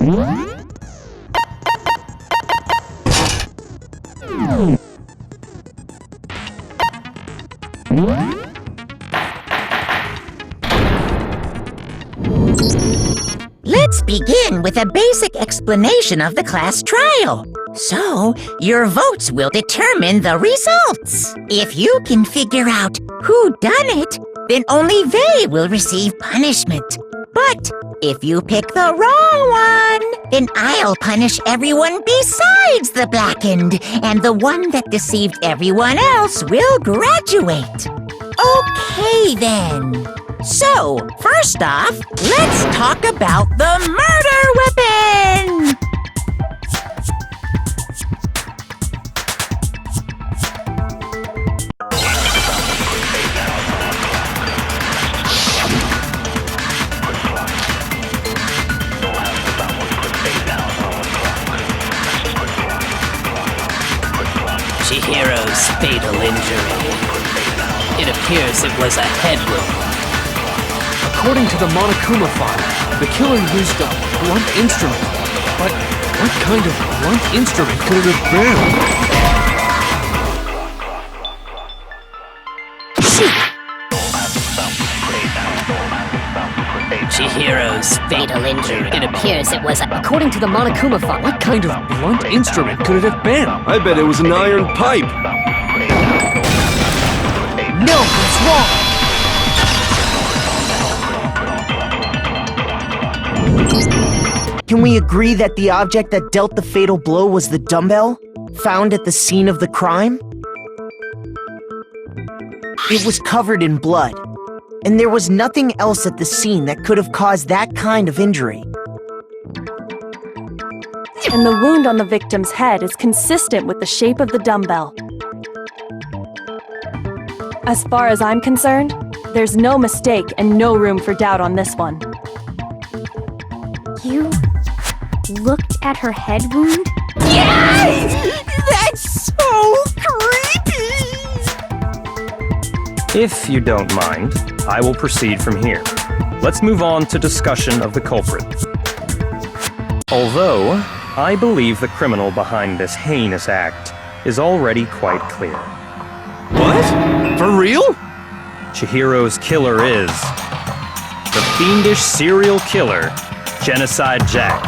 Let's begin with a basic explanation of the class trial. So, your votes will determine the results. If you can figure out who done it, then only they will receive punishment. But if you pick the wrong one, then I'll punish everyone besides the blackened, and the one that deceived everyone else will graduate. Okay, then. So, first off, let's talk about the murder weapon! Chihiro's fatal injury. It appears it was a head wound. According to the Monokuma file, the killer used a blunt instrument. But what kind of blunt instrument could it have been? Chihiro's fatal injury. It appears it was a... According to the Monokuma file, what kind of blunt instrument could it have been? I bet it was an iron pipe. No, it's wrong! Can we agree that the object that dealt the fatal blow was the dumbbell, found at the scene of the crime? It was covered in blood, and there was nothing else at the scene that could have caused that kind of injury. And the wound on the victim's head is consistent with the shape of the dumbbell. As far as I'm concerned, there's no mistake and no room for doubt on this one. You looked at her head wound? Yes! That's so creepy! If you don't mind, I will proceed from here. Let's move on to discussion of the culprit. Although, I believe the criminal behind this heinous act is already quite clear. What? For real? Chihiro's killer is the fiendish serial killer, Genocide Jack.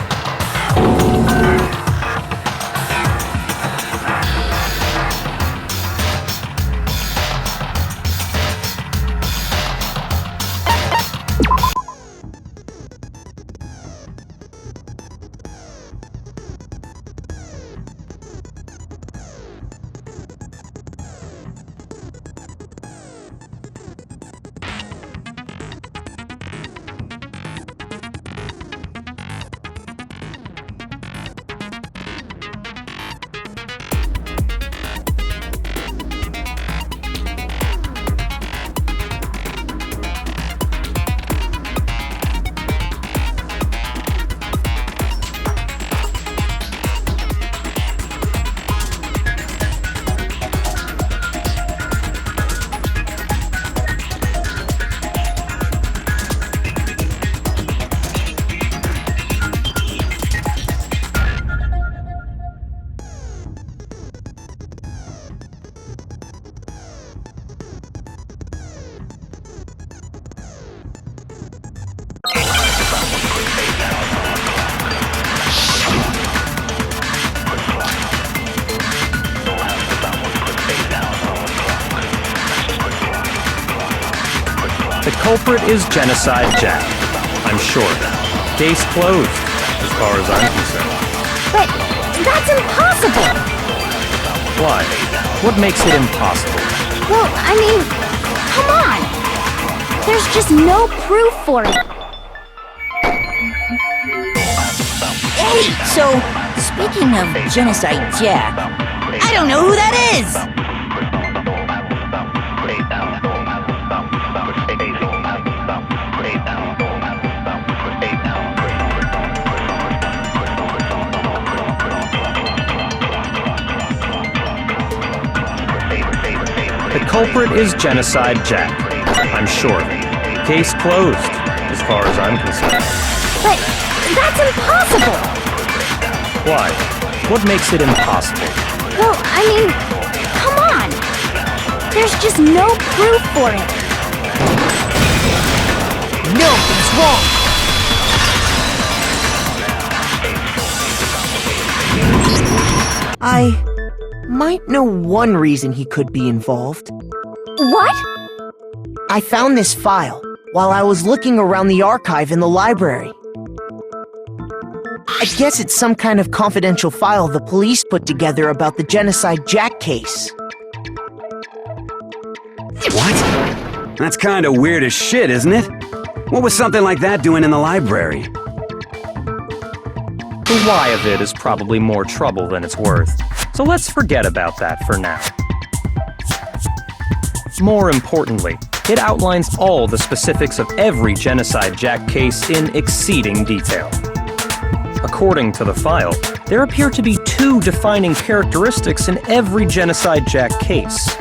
The culprit is Genocide Jack. I'm sure. Case closed, as far as I'm concerned. But that's impossible! Why? What makes it impossible? Well, I mean, come on! There's just no proof for it. Hey, so, speaking of Genocide Jack, I don't know who that is! The culprit is Genocide Jack. I'm sure. Case closed, as far as I'm concerned. But That's impossible! Why? What makes it impossible? Well, I mean, come on! There's just no proof for it. No, he's wrong. I might know one reason he could be involved. What? I found this file while I was looking around the archive in the library. I guess it's some kind of confidential file the police put together about the Genocide Jack case. What? That's kinda weird as shit, isn't it? What was something like that doing in the library? The why of it is probably more trouble than it's worth, so let's forget about that for now. More importantly, it outlines all the specifics of every Genocide Jack case in exceeding detail. According to the file, there appear to be two defining characteristics in every Genocide Jack case.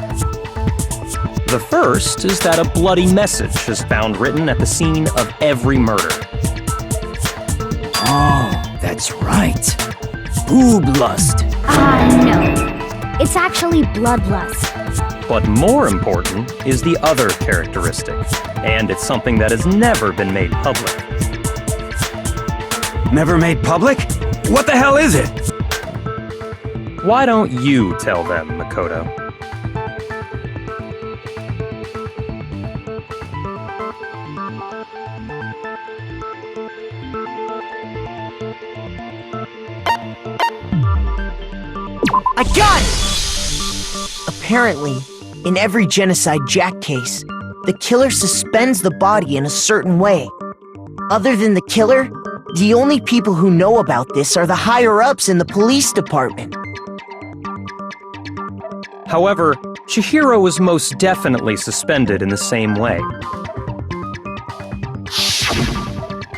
The first is that a bloody message is found written at the scene of every murder. Oh, that's right. Booblust. No. It's actually bloodlust. But more important is the other characteristic, and it's something that has never been made public. Never made public? What the hell is it? Why don't you tell them, Makoto? I got it! Apparently, in every Genocide Jack case, the killer suspends the body in a certain way. Other than the killer, the only people who know about this are the higher-ups in the police department. However, Chihiro was most definitely suspended in the same way.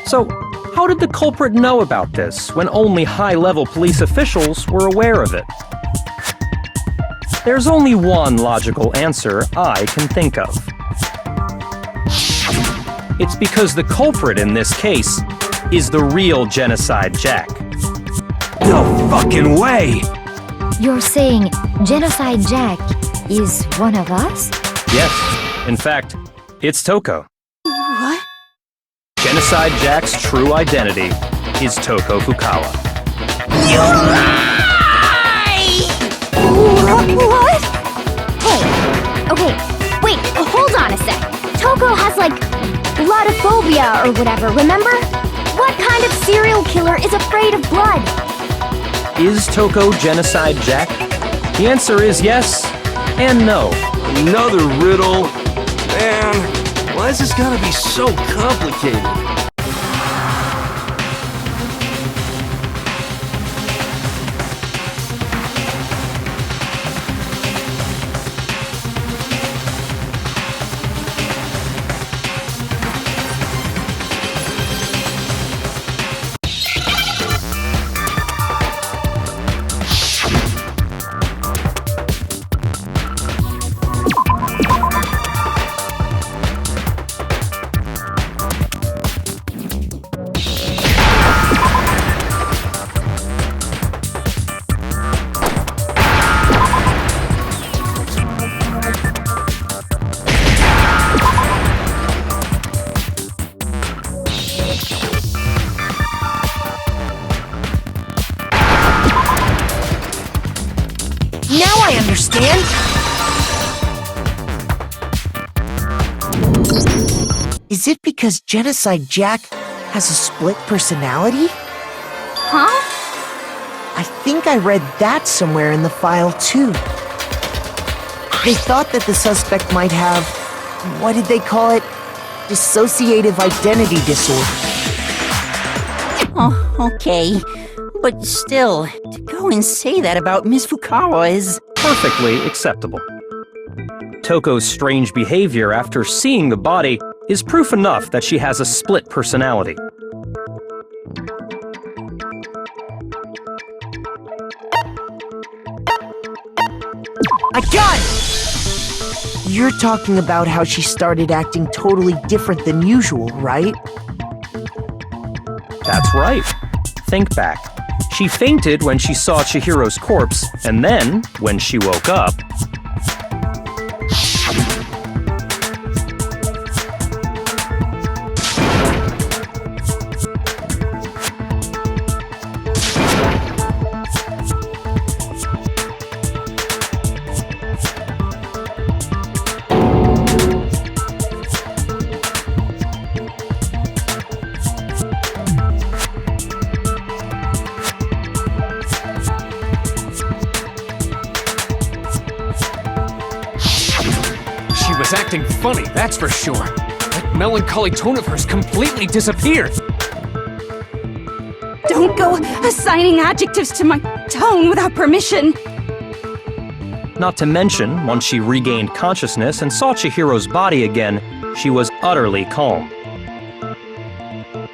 So, how did the culprit know about this when only high-level police officials were aware of it? There's only one logical answer I can think of. It's because the culprit in this case is the real Genocide Jack. No fucking way! You're saying Genocide Jack is one of us? Yes, in fact, it's Toko. What? Genocide Jack's true identity is Toko Fukawa. You lie! What? Hey, okay, wait, hold on a sec. Toko has, like, bloodophobia or whatever, remember? What kind of serial killer is afraid of blood? Is Toko Genocide Jack? The answer is yes and no. Another riddle? Man, why is this gotta be so complicated? Now I understand! Is it because Genocide Jack has a split personality? Huh? I think I read that somewhere in the file, too. They thought that the suspect might have, what did they call it? Dissociative identity disorder. Oh, okay. But still, to go and say that about Miss Fukawa is... Perfectly acceptable. Toko's strange behavior after seeing the body is proof enough that she has a split personality. I got it! You're talking about how she started acting totally different than usual, right? That's right. Think back. She fainted when she saw Chihiro's corpse, and then, when she woke up... She was acting funny, that's for sure. That melancholy tone of hers completely disappeared. Don't go assigning adjectives to my tone without permission. Not to mention, once she regained consciousness and saw Chihiro's body again, she was utterly calm.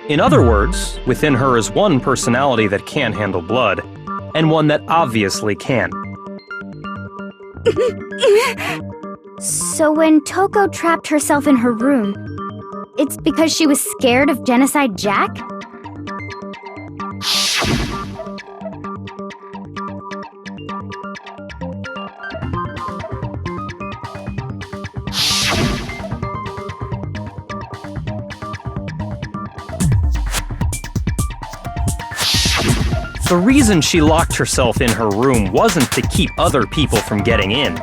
In other words, within her is one personality that can't handle blood, and one that obviously can. So when Toko trapped herself in her room, it's because she was scared of Genocide Jack? The reason she locked herself in her room wasn't to keep other people from getting in.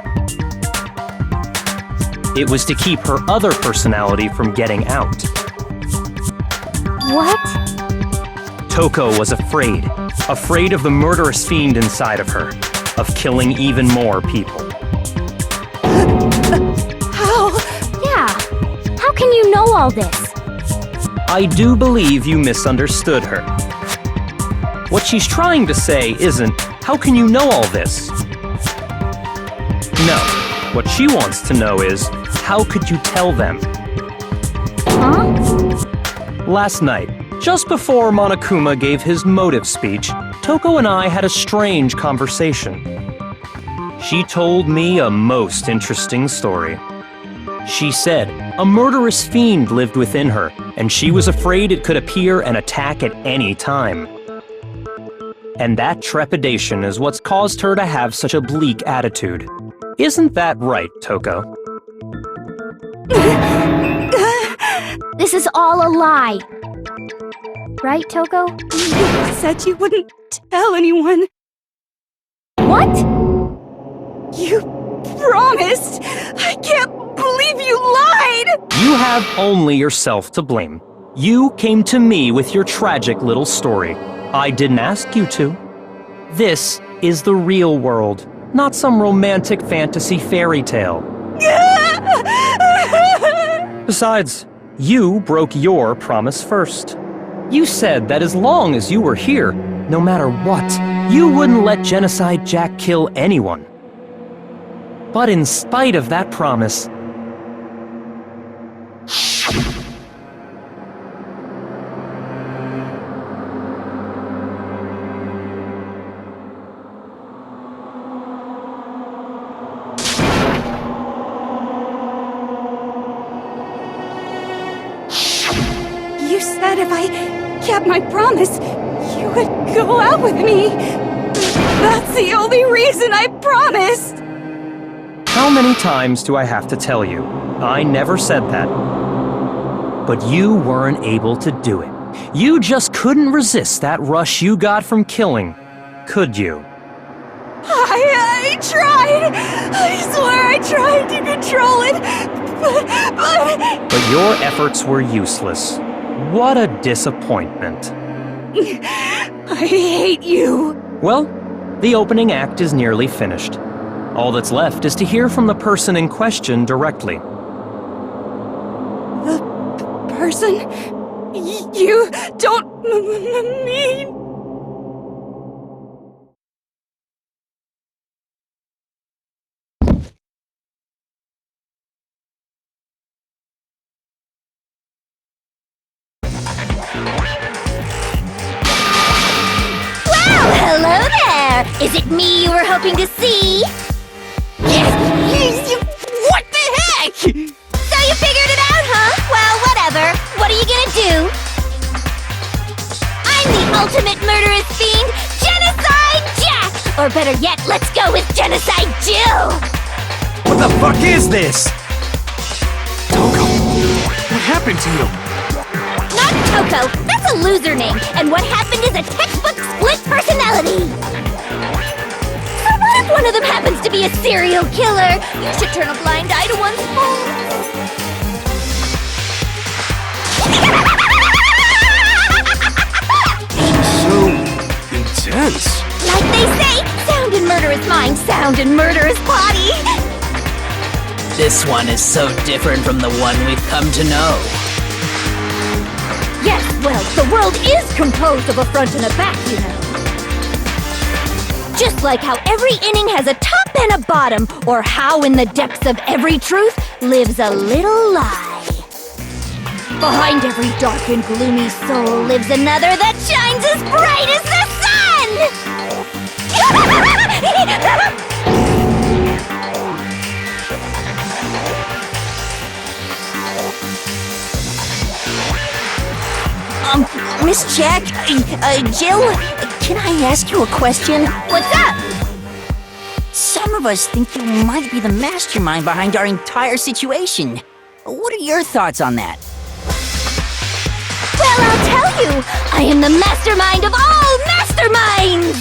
It was to keep her other personality from getting out. What? Toko was afraid of the murderous fiend inside of her, of killing even more people. How? Yeah. How can you know all this? I do believe you misunderstood her. What she's trying to say isn't, how can you know all this? No, what she wants to know is, how could you tell them? Huh? Last night, just before Monokuma gave his motive speech, Toko and I had a strange conversation. She told me a most interesting story. She said a murderous fiend lived within her, and she was afraid it could appear and attack at any time. And that trepidation is what's caused her to have such a bleak attitude. Isn't that right, Toko? This is all a lie. Right, Toko? You said you wouldn't tell anyone. What? You promised! I can't believe you lied! You have only yourself to blame. You came to me with your tragic little story. I didn't ask you to. This is the real world, not some romantic fantasy fairy tale. Besides, you broke your promise first. You said that as long as you were here, no matter what, you wouldn't let Genocide Jack kill anyone. But in spite of that promise, You said if I kept my promise, you would go out with me. That's the only reason I promised. how many times do I have to tell you? I never said that. But you weren't able to do it. You just couldn't resist that rush you got from killing, could you? I tried. I swear I tried to control it, but... But your efforts were useless. What a disappointment. I hate you. Well, the opening act is nearly finished. All that's left is to hear from the person in question directly. The person you don't mean... Hello there! Is it me you were hoping to see? What the heck? So you figured it out, huh? Well, whatever. What are you gonna do? ultimate murderous fiend, Genocide Jack! Or better yet, let's go with Genocide Jill! What the fuck is this? Toko, what happened to you? Not Toko, that's a loser name, and what happened is a textbook split personality! So what if one of them happens to be a serial killer? You should turn a blind eye to one's faults. So intense. Like they say, sound in murderous mind, sound in murderous body! This one is so different from the one we've come to know. Yes, well, the world is composed of a front and a back, you know. Just like how every inning has a top and a bottom, or how in the depths of every truth lives a little lie. Behind every dark and gloomy soul lives another that shines as bright as the sun! Miss Jack, Jill, can I ask you a question? What's up? Some of us think you might be the mastermind behind our entire situation. What are your thoughts on that? Well, I'll tell you! I am the mastermind of all masterminds!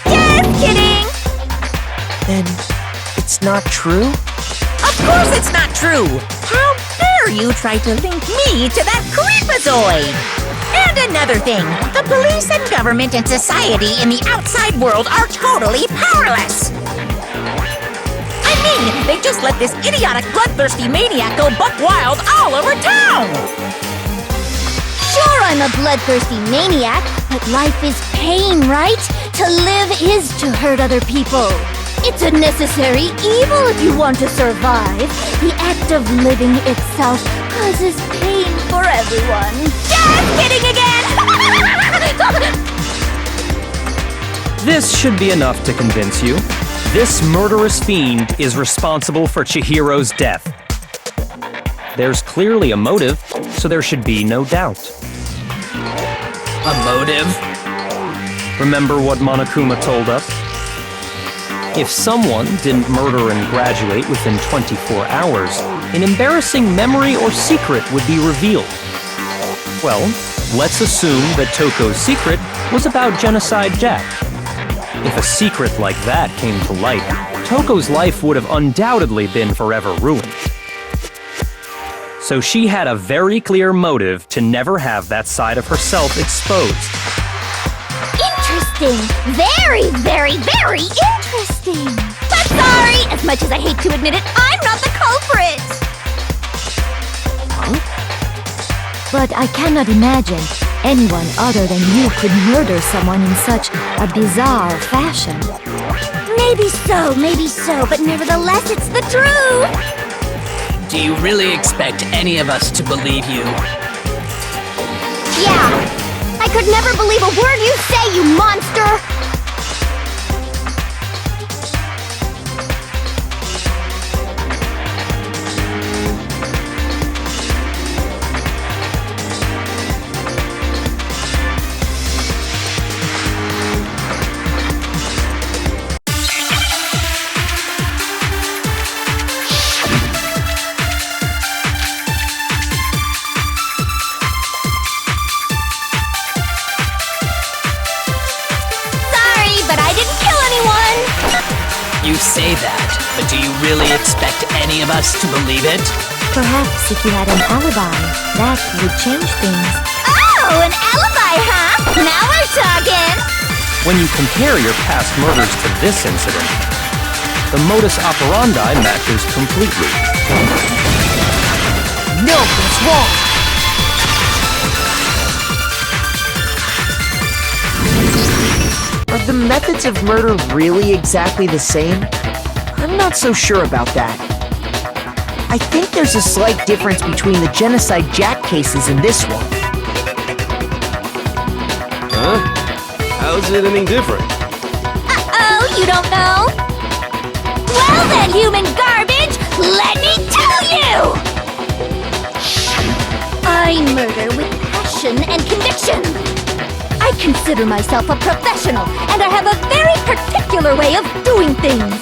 Just kidding! Then it's not true? Of course it's not true! How dare you try to link me to that creepazoid! And another thing, the police and government and society in the outside world are totally powerless! I mean, they just let this idiotic bloodthirsty maniac go buck wild all over town! Sure, I'm a bloodthirsty maniac, but life is pain, right? To live is to hurt other people. It's a necessary evil if you want to survive. The act of living itself causes pain for everyone. Just kidding again! This should be enough to convince you. This murderous fiend is responsible for Chihiro's death. There's clearly a motive, so there should be no doubt. A motive? Remember what Monokuma told us? If someone didn't murder and graduate within 24 hours, an embarrassing memory or secret would be revealed. Well, let's assume that Toko's secret was about Genocide Jack. If a secret like that came to light, Toko's life would have undoubtedly been forever ruined. So she had a very clear motive to never have that side of herself exposed. Interesting. Very, very, very interesting. But sorry, as much as I hate to admit it, I'm not the culprit. Huh? But I cannot imagine anyone other than you could murder someone in such a bizarre fashion. Maybe so, but nevertheless, it's the truth. Do you really expect any of us to believe you? Yeah. I could never believe a word you say, you monster! You say that, but do you really expect any of us to believe it? Perhaps if you had an alibi, that would change things. Oh, an alibi, huh? Now we're talking! When you compare your past murders to this incident, the modus operandi matches completely. No, that's wrong! Are the methods of murder really exactly the same? I'm not so sure about that. I think there's a slight difference between the Genocide Jack cases and this one. Huh? How's it any different? Uh-oh, you don't know? Well then, human garbage, let me tell you! I murder with passion and conviction. I I consider myself a professional, and I have a very particular way of doing things.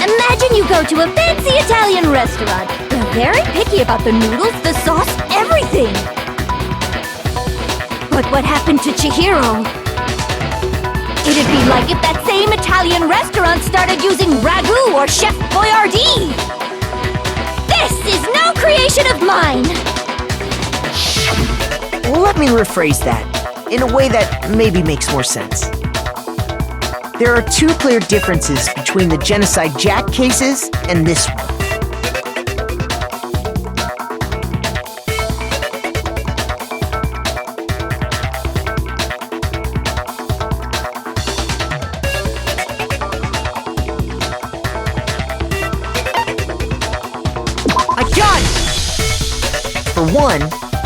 Imagine you go to a fancy Italian restaurant. They're very picky about the noodles, the sauce, everything. But what happened to Chihiro? It'd be like if that same Italian restaurant started using ragu or Chef Boyardee. This is no creation of mine! Let me rephrase that, in a way that maybe makes more sense. There are two clear differences between the Genocide Jack cases and this one. I got it! For one,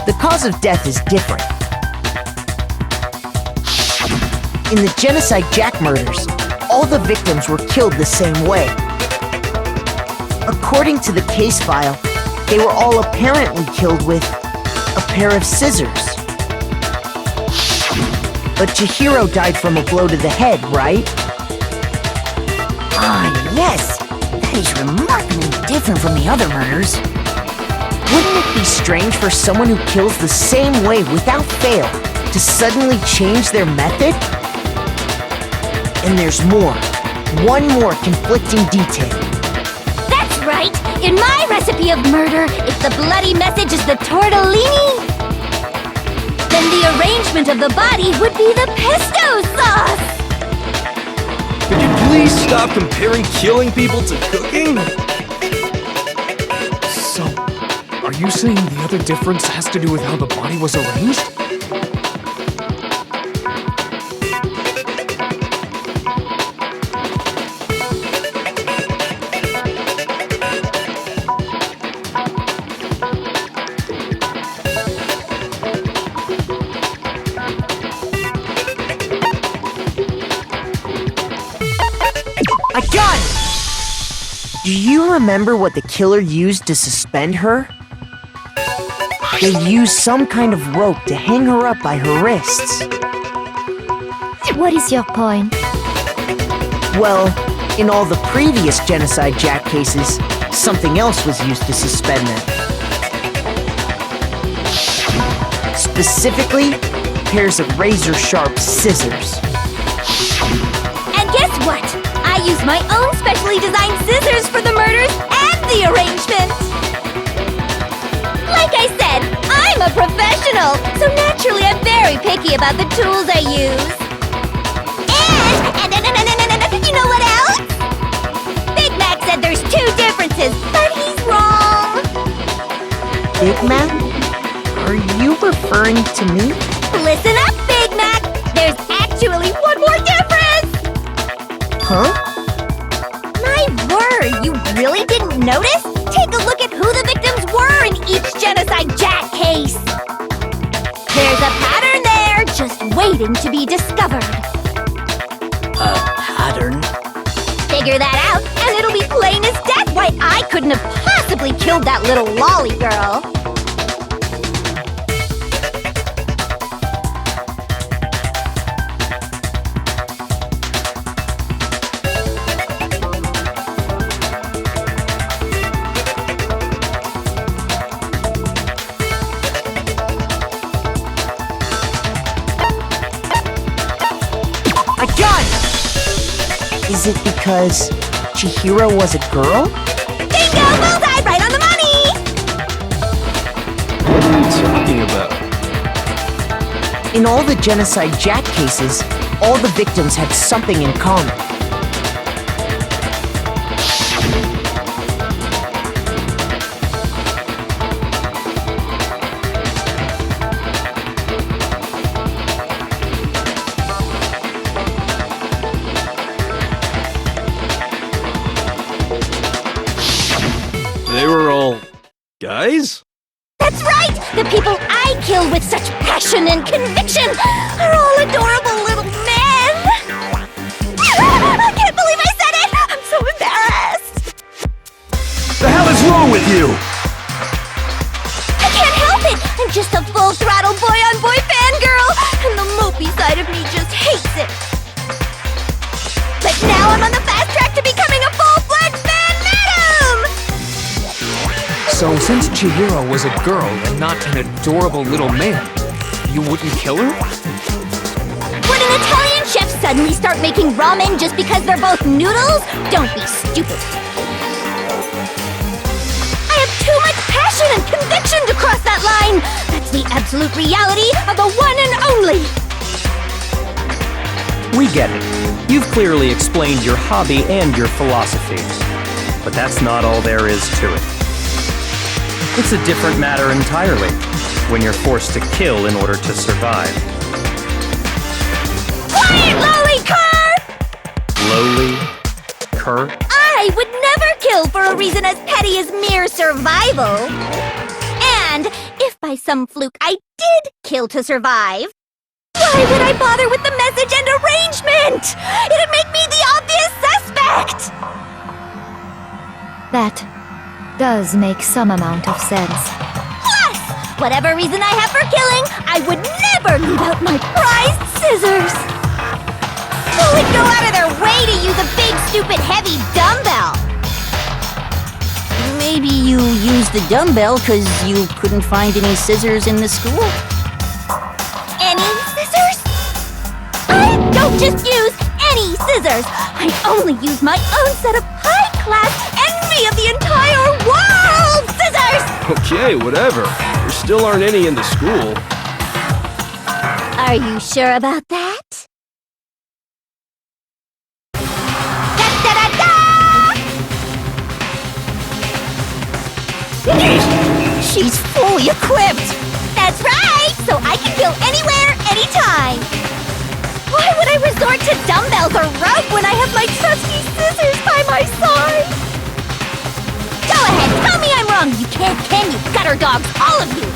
the cause of death is different. In the Genocide Jack murders, all the victims were killed the same way. According to the case file, they were all apparently killed with a pair of scissors. But Chihiro died from a blow to the head, right? Ah, yes. That is remarkably different from the other murders. Wouldn't it be strange for someone who kills the same way without fail to suddenly change their method? And there's more. One more conflicting detail. That's right! In my recipe of murder, if the bloody message is the tortellini, then the arrangement of the body would be the pesto sauce! Could you please stop comparing killing people to cooking? So, are you saying the other difference has to do with how the body was arranged? I got it! Do you remember what the killer used to suspend her? They used some kind of rope to hang her up by her wrists. What is your point? Well, in all the previous Genocide Jack cases, something else was used to suspend them. Specifically, pairs of razor-sharp scissors. And guess what? I use my own specially designed scissors for the murders and the arrangement! Like I said, I'm a professional, so naturally I'm very picky about the tools I use. And you know what else? Big Mac said there's two differences, but he's wrong! Big Mac? Are you referring to me? Listen up, Big Mac! There's actually one more difference! Huh? My word, you really didn't notice? Take a look at who the victims were in each Genocide Jack case! There's a pattern there, just waiting to be discovered. A pattern? Figure that out, and it'll be plain as death why I couldn't have possibly killed that little lolly girl. I got it! Is it because Chihiro was a girl? Bingo! Bullseye! Right on the money! What are you talking about? In all the Genocide Jack cases, all the victims had something in common. They were all guys? That's right! The people I kill with such passion and conviction are all adorable little men! I can't believe I said it! I'm so embarrassed! The hell is wrong with you? I can't help it! I'm just a full-throttle boy-on-boy fangirl! And the hates it! But now I'm on the fast track to becoming a full-fledged man madam! So since Chihiro was a girl and not an adorable little man, you wouldn't kill her? Would an Italian chef suddenly start making ramen just because they're both noodles? Don't be stupid. I have too much passion and conviction to cross that line! That's the absolute reality of the one and only! We get it. You've clearly explained your hobby and your philosophy. But that's not all there is to it. It's a different matter entirely, when you're forced to kill in order to survive. Quiet, lowly cur! Lowly? Cur? I would never kill for a reason as petty as mere survival. And if by some fluke I did kill to survive, why would I bother with the message and arrangement? It'd make me the obvious suspect! That does make some amount of sense. Plus, whatever reason I have for killing, I would never leave out my prized scissors! Who would go out of their way to use a big, stupid, heavy dumbbell? Maybe you used the dumbbell because you couldn't find any scissors in the school? Any scissors? I don't just use any scissors! I only use my own set of high-class envy of the entire world scissors! Okay, whatever. There still aren't any in the school. Are you sure about that? She's fully equipped! That's right! So I can go anywhere, anytime! Why would I resort to dumbbells or rope when I have my trusty scissors by my side? Go ahead, tell me I'm wrong! You can't, can you? Gutter dogs, all of you!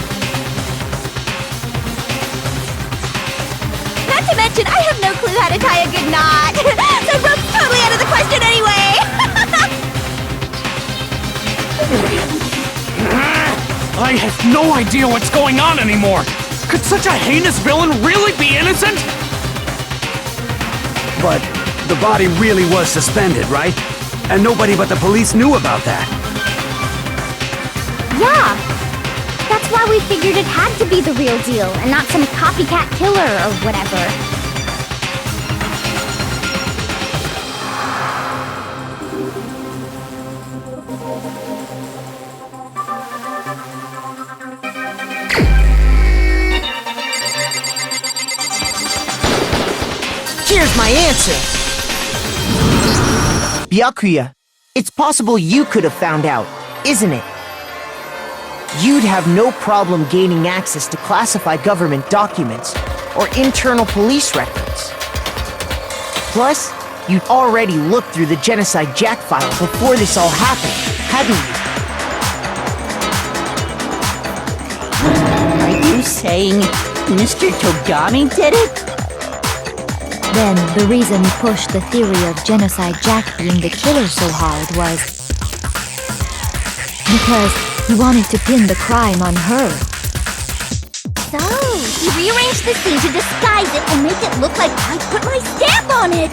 Not to mention, I have no clue how to tie a good knot! So rope's totally out of the question anyway! I have no idea what's going on anymore! Could such a heinous villain really be innocent? But the body really was suspended, right? And nobody but the police knew about that. Yeah! That's why we figured it had to be the real deal, and not some copycat killer or whatever. Here's my answer! Byakuya, it's possible you could have found out, isn't it? You'd have no problem gaining access to classified government documents or internal police records. Plus, you'd already looked through the Genocide Jack file before this all happened, hadn't you? Are you saying Mr. Togami did it? Then the reason you pushed the theory of Genocide Jack being the killer so hard was because you wanted to pin the crime on her. So, he rearranged the scene to disguise it and make it look like I put my stamp on it!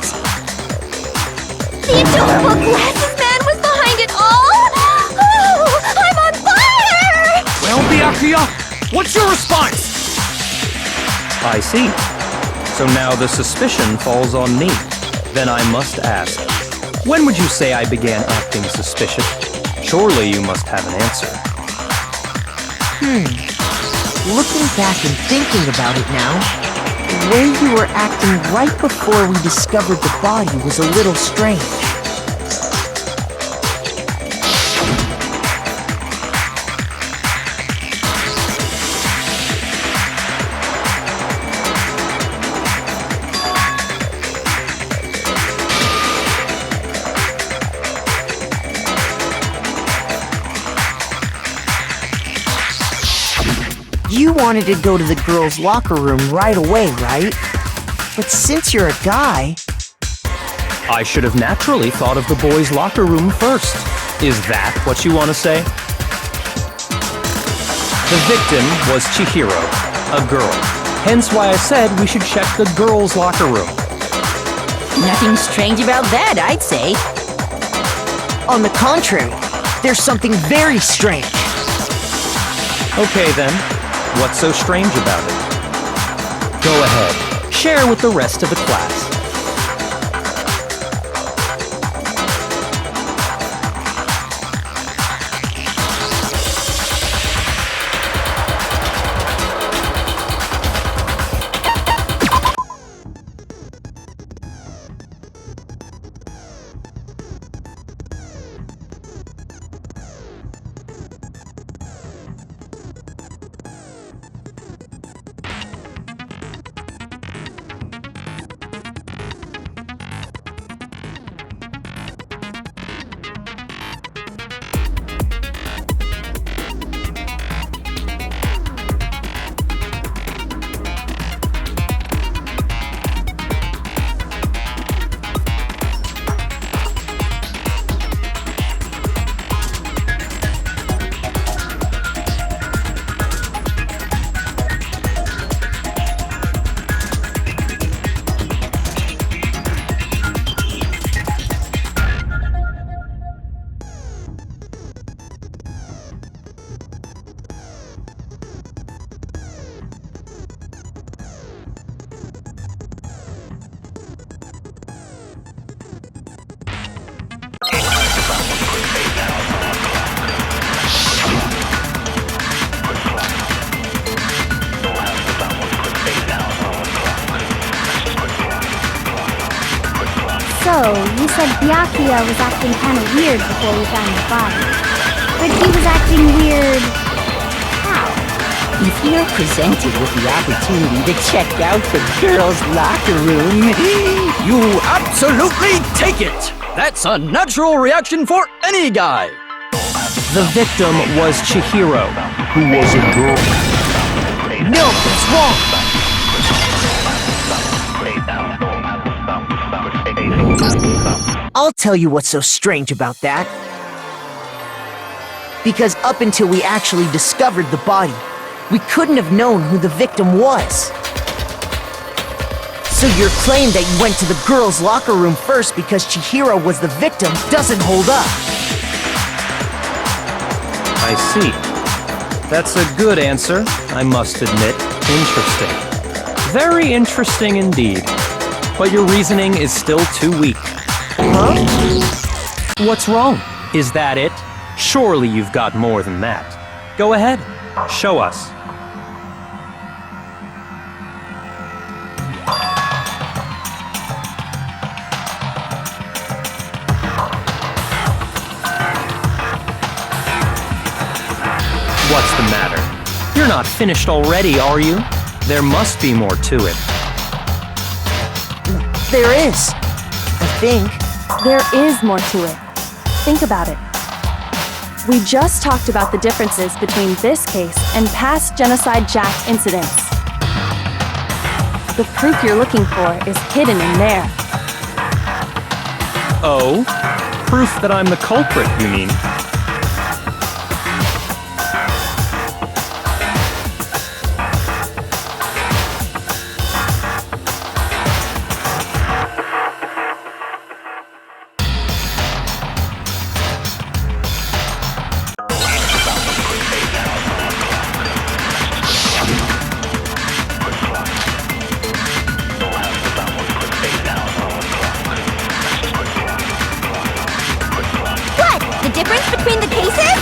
The adorable glasses man was behind it all! Oh, I'm on fire! Well, Byakuya, what's your response? I see. So now the suspicion falls on me. Then I must ask, when would you say I began acting suspicious? Surely you must have an answer. Looking back and thinking about it now, the way you were acting right before we discovered the body was a little strange. You wanted to go to the girls' locker room right away, right? But since you're a guy... I should have naturally thought of the boys' locker room first. Is that what you want to say? The victim was Chihiro, a girl, Hence why I said we should check the girls' locker room. Nothing strange about that, I'd say. On the contrary, there's something very strange. Okay then, what's so strange about it? Go ahead, share with the rest of the class. So, you said Byakuya was acting kinda weird before we found the body. But he was acting weird... how? If you're presented with the opportunity to check out the girls' locker room, you absolutely take it! That's a natural reaction for any guy! The victim was Chihiro, who was a girl. No, it's wrong! I'll tell you what's so strange about that. Because up until we actually discovered the body, we couldn't have known who the victim was. So your claim that you went to the girls' locker room first because Chihiro was the victim doesn't hold up. I see. That's a good answer, I must admit. Interesting. Very interesting indeed. But your reasoning is still too weak. Huh? What's wrong? Is that it? Surely you've got more than that. Go ahead. Show us. What's the matter? You're not finished already, are you? There must be more to it. There is. I think. There is more to it. Think about it. We just talked about the differences between this case and past Genocide Jack incidents. The proof you're looking for is hidden in there. Oh? Proof that I'm the culprit, you mean? Difference between the cases?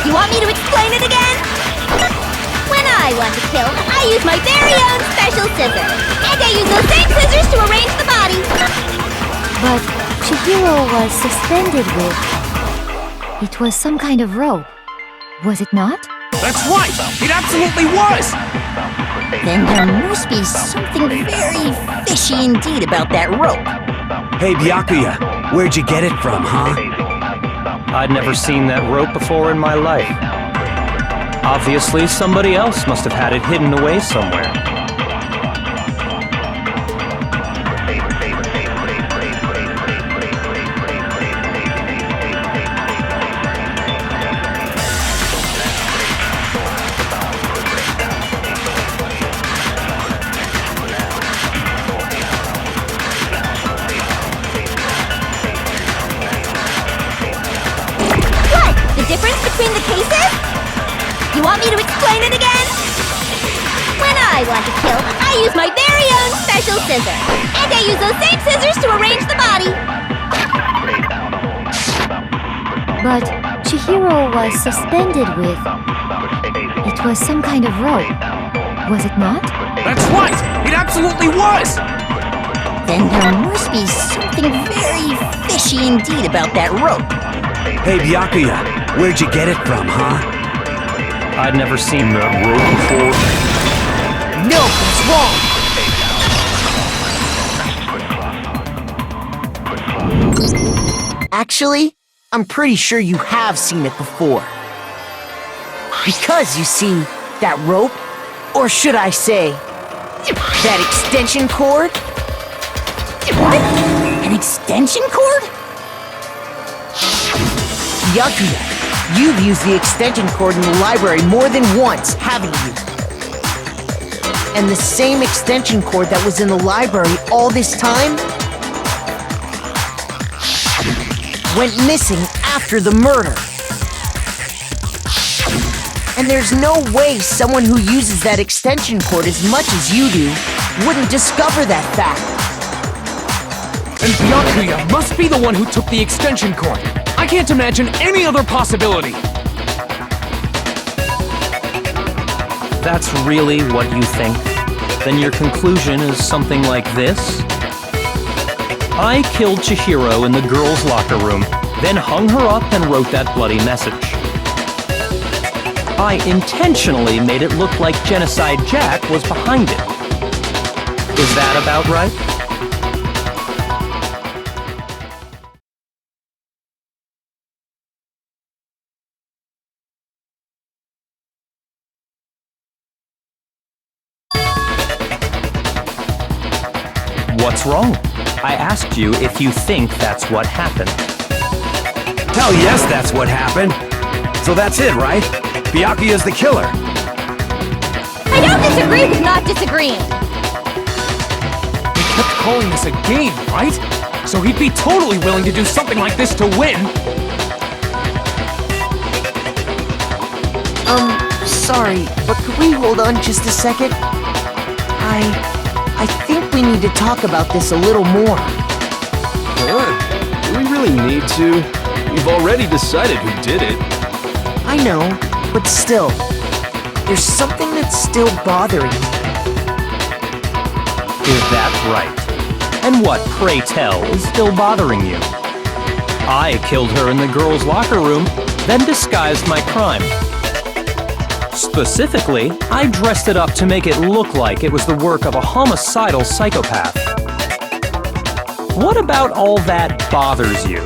You want me to explain it again? When I want to kill, I use my very own special scissors. And I use those same scissors to arrange the body. But Chihiro was suspended with... It was some kind of rope. Was it not? That's right! It absolutely was! Then there must be something very fishy indeed about that rope. Hey, Byakuya, where'd you get it from, huh? I'd never seen that rope before in my life. Obviously, somebody else must have had it hidden away somewhere. Want me to explain it again? When I want to kill, I use my very own special scissors. And I use those same scissors to arrange the body. But Chihiro was suspended with... It was some kind of rope, was it not? That's right! It absolutely was! Then there must be something very fishy indeed about that rope. Hey, Byakuya, where'd you get it from, huh? I'd never seen that rope before. No, it's wrong! Actually, I'm pretty sure you have seen it before. Because, you see, that rope, or should I say, that extension cord? What? An extension cord? Byakuya, you've used the extension cord in the library more than once, haven't you? And the same extension cord that was in the library all this time went missing after the murder. And there's no way someone who uses that extension cord as much as you do wouldn't discover that fact. And Byakuya must be the one who took the extension cord. I can't imagine any other possibility. That's really what you think? Then your conclusion is something like this? I killed Chihiro in the girls' locker room, then hung her up and wrote that bloody message. I intentionally made it look like Genocide Jack was behind it. Is that about right? What's wrong? I asked you if you think that's what happened. Hell yes, that's what happened. So that's it, right? Byakuya's the killer. I don't disagree with not disagreeing. He kept calling this a game, right? So he'd be totally willing to do something like this to win. Sorry, but could we hold on just a second? I think we need to talk about this a little more. What? Do we really need to? We've already decided who did it. I know, but still, there's something that's still bothering me. Is that right? And what, pray tell, is still bothering you? I killed her in the girls' locker room, then disguised my crime. Specifically, I dressed it up to make it look like it was the work of a homicidal psychopath. What about all that bothers you?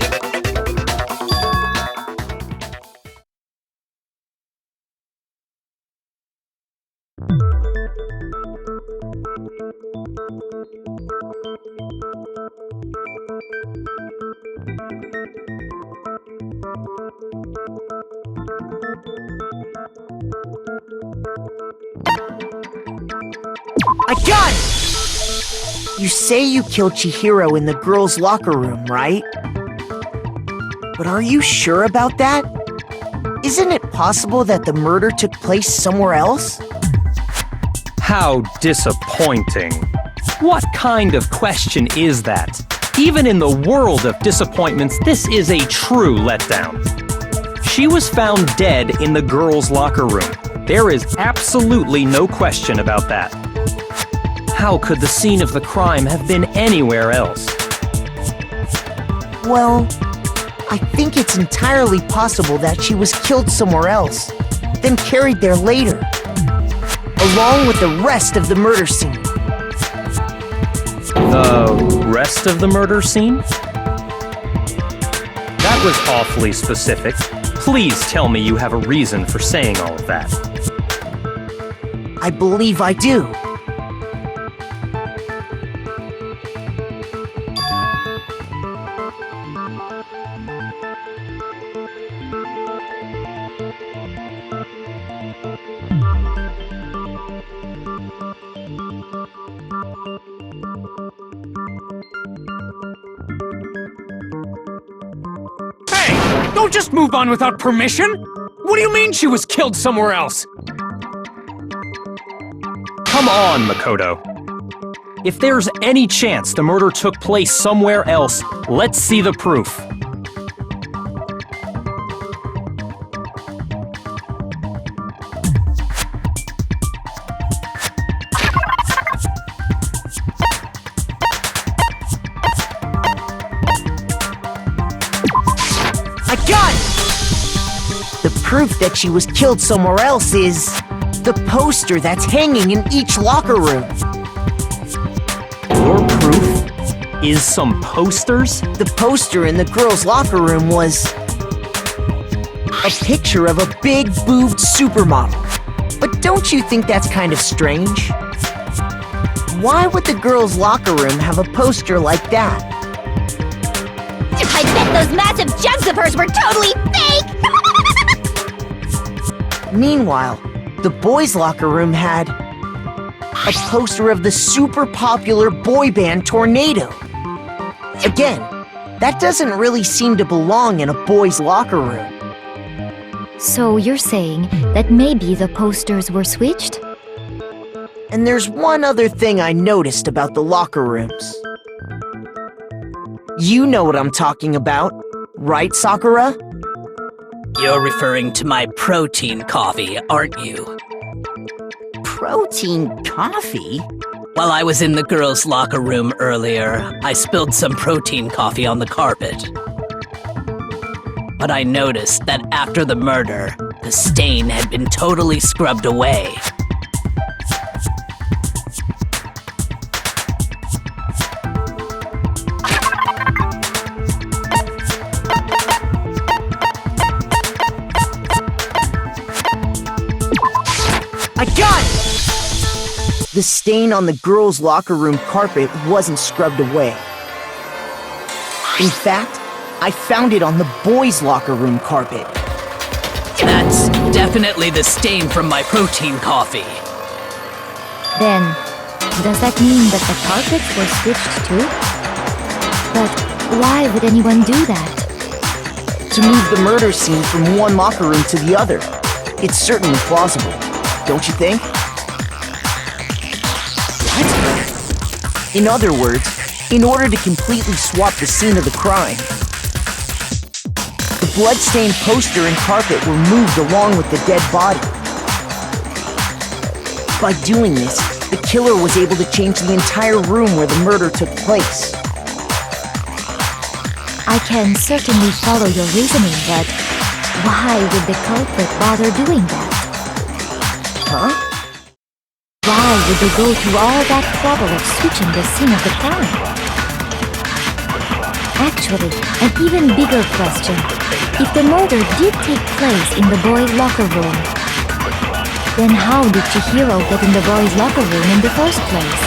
I got it! You say you killed Chihiro in the girls' locker room, right? But are you sure about that? Isn't it possible that the murder took place somewhere else? How disappointing. What kind of question is that? Even in the world of disappointments, this is a true letdown. She was found dead in the girls' locker room. There is absolutely no question about that. How could the scene of the crime have been anywhere else? Well, I think it's entirely possible that she was killed somewhere else, then carried there later, along with the rest of the murder scene. The rest of the murder scene? That was awfully specific. Please tell me you have a reason for saying all of that. I believe I do. Don't just move on without permission! What do you mean she was killed somewhere else? Come on, Makoto. If there's any chance the murder took place somewhere else, let's see the proof. I got it! The proof that she was killed somewhere else is the poster that's hanging in each locker room. Your proof is some posters? The poster in the girls' locker room was a picture of a big boobed supermodel. But don't you think that's kind of strange? Why would the girls' locker room have a poster like that? I bet those massive jugs of hers were totally fake! Meanwhile, the boys' locker room had a poster of the super popular boy band Tornado. Again, that doesn't really seem to belong in a boys' locker room. So you're saying that maybe the posters were switched? And there's one other thing I noticed about the locker rooms. You know what I'm talking about, right, Sakura? You're referring to my protein coffee, aren't you? Protein coffee? While I was in the girls' locker room earlier, I spilled some protein coffee on the carpet. But I noticed that after the murder, the stain had been totally scrubbed away. I got it! The stain on the girls' locker room carpet wasn't scrubbed away. In fact, I found it on the boys' locker room carpet. That's definitely the stain from my protein coffee. Then, does that mean that the carpets were switched too? But why would anyone do that? To move the murder scene from one locker room to the other. It's certainly plausible, don't you think? What? In other words, in order to completely swap the scene of the crime, the blood-stained poster and carpet were moved along with the dead body. By doing this, the killer was able to change the entire room where the murder took place. I can certainly follow your reasoning, but why would the culprit bother doing that? Huh? Why would they go through all that trouble of switching the scene of the crime? Actually, an even bigger question. If the murder did take place in the boys' locker room, then how did Chihiro get in the boys' locker room in the first place?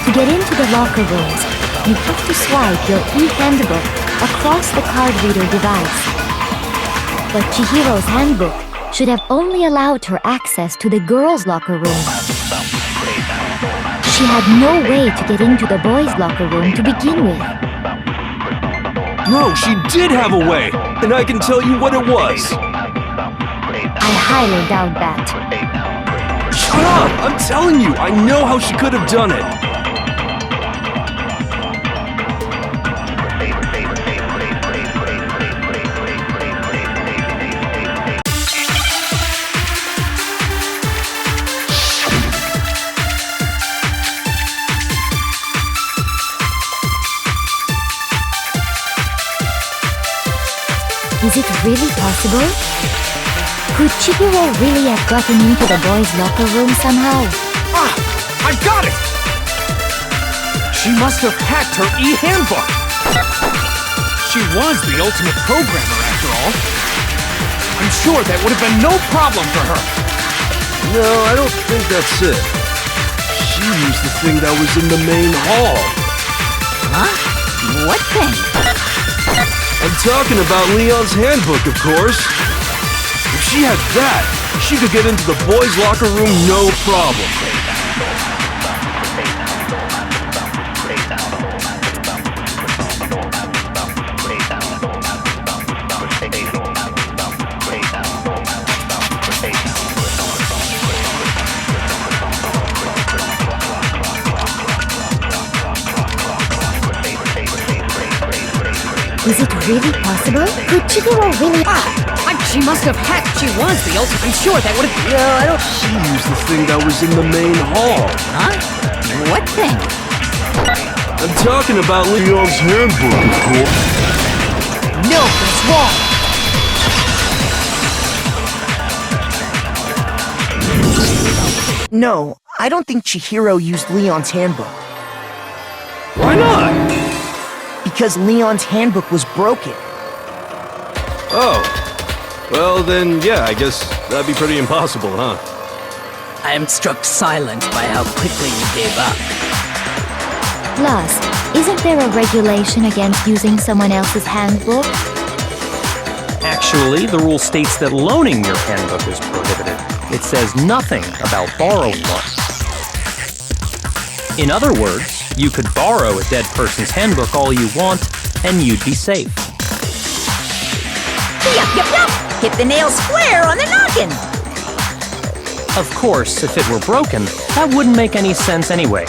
To get into the locker rooms, you have to swipe your e-handbook across the card reader device. But Chihiro's handbook should have only allowed her access to the girls' locker room. She had no way to get into the boys' locker room to begin with. No, she did have a way, and I can tell you what it was. I highly doubt that. Shut up! I'm telling you, I know how she could have done it. Is it really possible? Could Chihiro really have gotten into the boys' locker room somehow? Ah! I got it! She must have hacked her e-handbook! She was the ultimate programmer, after all. I'm sure that would have been no problem for her. No, I don't think that's it. She used the thing that was in the main hall. Huh? What thing? I'm talking about Leon's handbook, of course. If she had that, she could get into the boys' locker room no problem. Is it really possible? Could Chihiro really... She must have hacked. She was the ultimate. I'm sure that would have... Yeah, I don't... She used the thing that was in the main hall. Huh? What thing? I'm talking about Leon's handbook, of course. No, that's wrong! No, I don't think Chihiro used Leon's handbook. Why not? Because Leon's handbook was broken. Oh. Well, then, yeah, I guess that'd be pretty impossible, huh? I am struck silent by how quickly you gave up. Plus, isn't there a regulation against using someone else's handbook? Actually, the rule states that loaning your handbook is prohibited. It says nothing about borrowing one. In other words, you could borrow a dead person's handbook all you want, and you'd be safe. Yup. Hit the nail square on the noggin. Of course, if it were broken, that wouldn't make any sense anyway.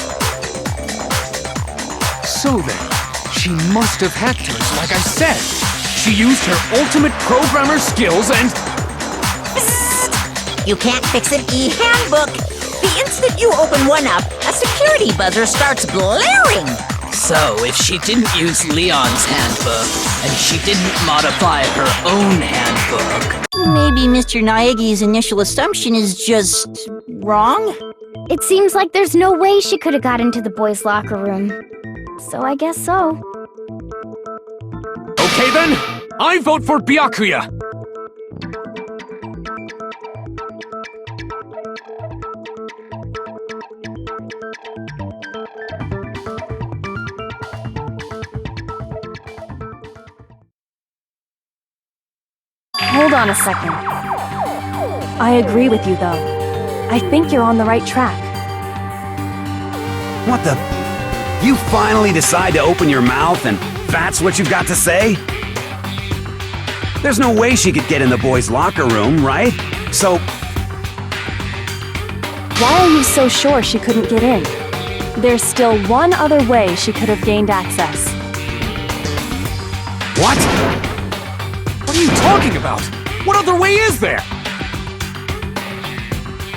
So then, she must have hacked hers, like I said. She used her ultimate programmer skills and... Psst. You can't fix an e-handbook. The instant you open one up, a security buzzer starts blaring. So, if she didn't use Leon's handbook, and she didn't modify her own handbook... Maybe Mr. Naegi's initial assumption is just... wrong? It seems like there's no way she could have got into the boys' locker room. So I guess so. Okay then, I vote for Byakuya. Hold on a second. I agree with you, though. I think you're on the right track. What the... You finally decide to open your mouth and that's what you've got to say? There's no way she could get in the boys' locker room, right? So... Why are you so sure she couldn't get in? There's still one other way she could have gained access. What? What are you talking about? What other way is there?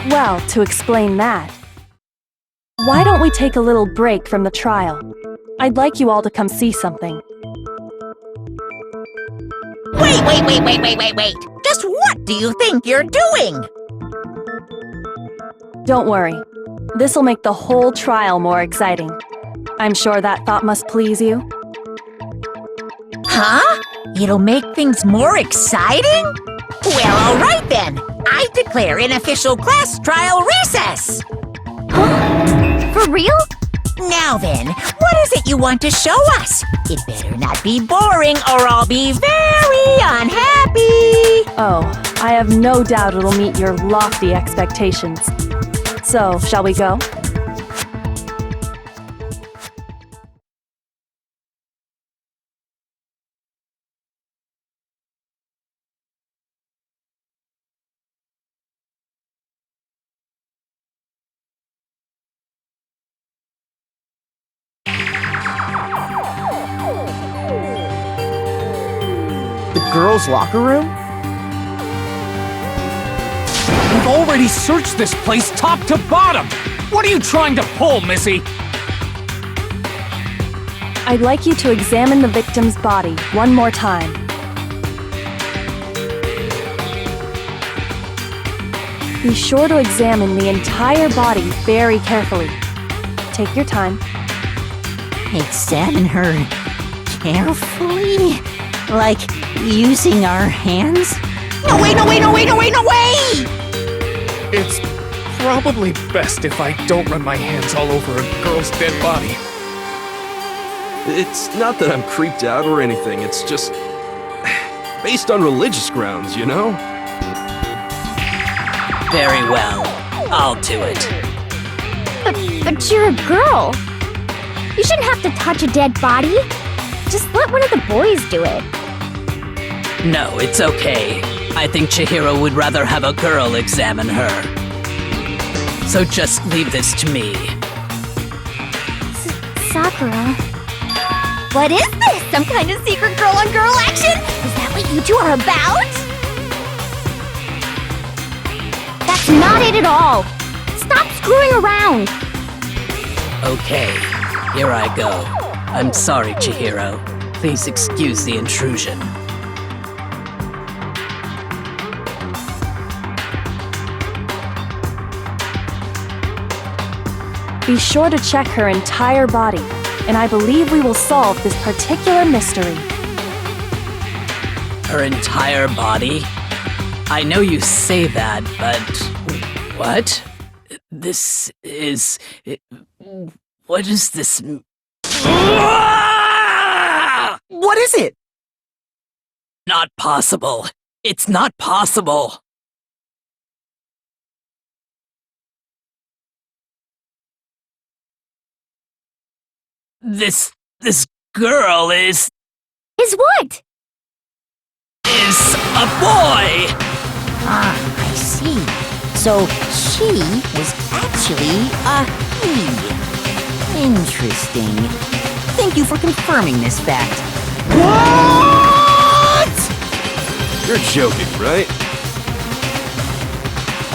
Well, to explain that, why don't we take a little break from the trial? I'd like you all to come see something. Wait. Just what do you think you're doing? Don't worry. This'll make the whole trial more exciting. I'm sure that thought must please you. Huh? It'll make things more exciting? Well, all right then. I declare an official class trial recess. For real? Now then, what is it you want to show us? It better not be boring or I'll be very unhappy. Oh, I have no doubt it'll meet your lofty expectations. So, shall we go? Girls' locker room? We've already searched this place top to bottom! What are you trying to pull, Missy? I'd like you to examine the victim's body one more time. Be sure to examine the entire body very carefully. Take your time. Examine her carefully? Like using our hands? No way! It's probably best if I don't run my hands all over a girl's dead body. It's not that I'm creeped out or anything, it's just... based on religious grounds, you know? Very well. I'll do it. But you're a girl. You shouldn't have to touch a dead body. Just let one of the boys do it. No, it's okay. I think Chihiro would rather have a girl examine her. So just leave this to me. Sakura. What is this? Some kind of secret girl-on-girl action? Is that what you two are about? That's not it at all. Stop screwing around. Okay, here I go. I'm sorry, Chihiro. Please excuse the intrusion. Be sure to check her entire body, and I believe we will solve this particular mystery. Her entire body? I know you say that, but... What? This is... What is this... What is it? Not possible. It's not possible. This girl is what? Is a boy! Ah, I see. So she was actually a he. Interesting. Thank you for confirming this fact. What? You're joking, right?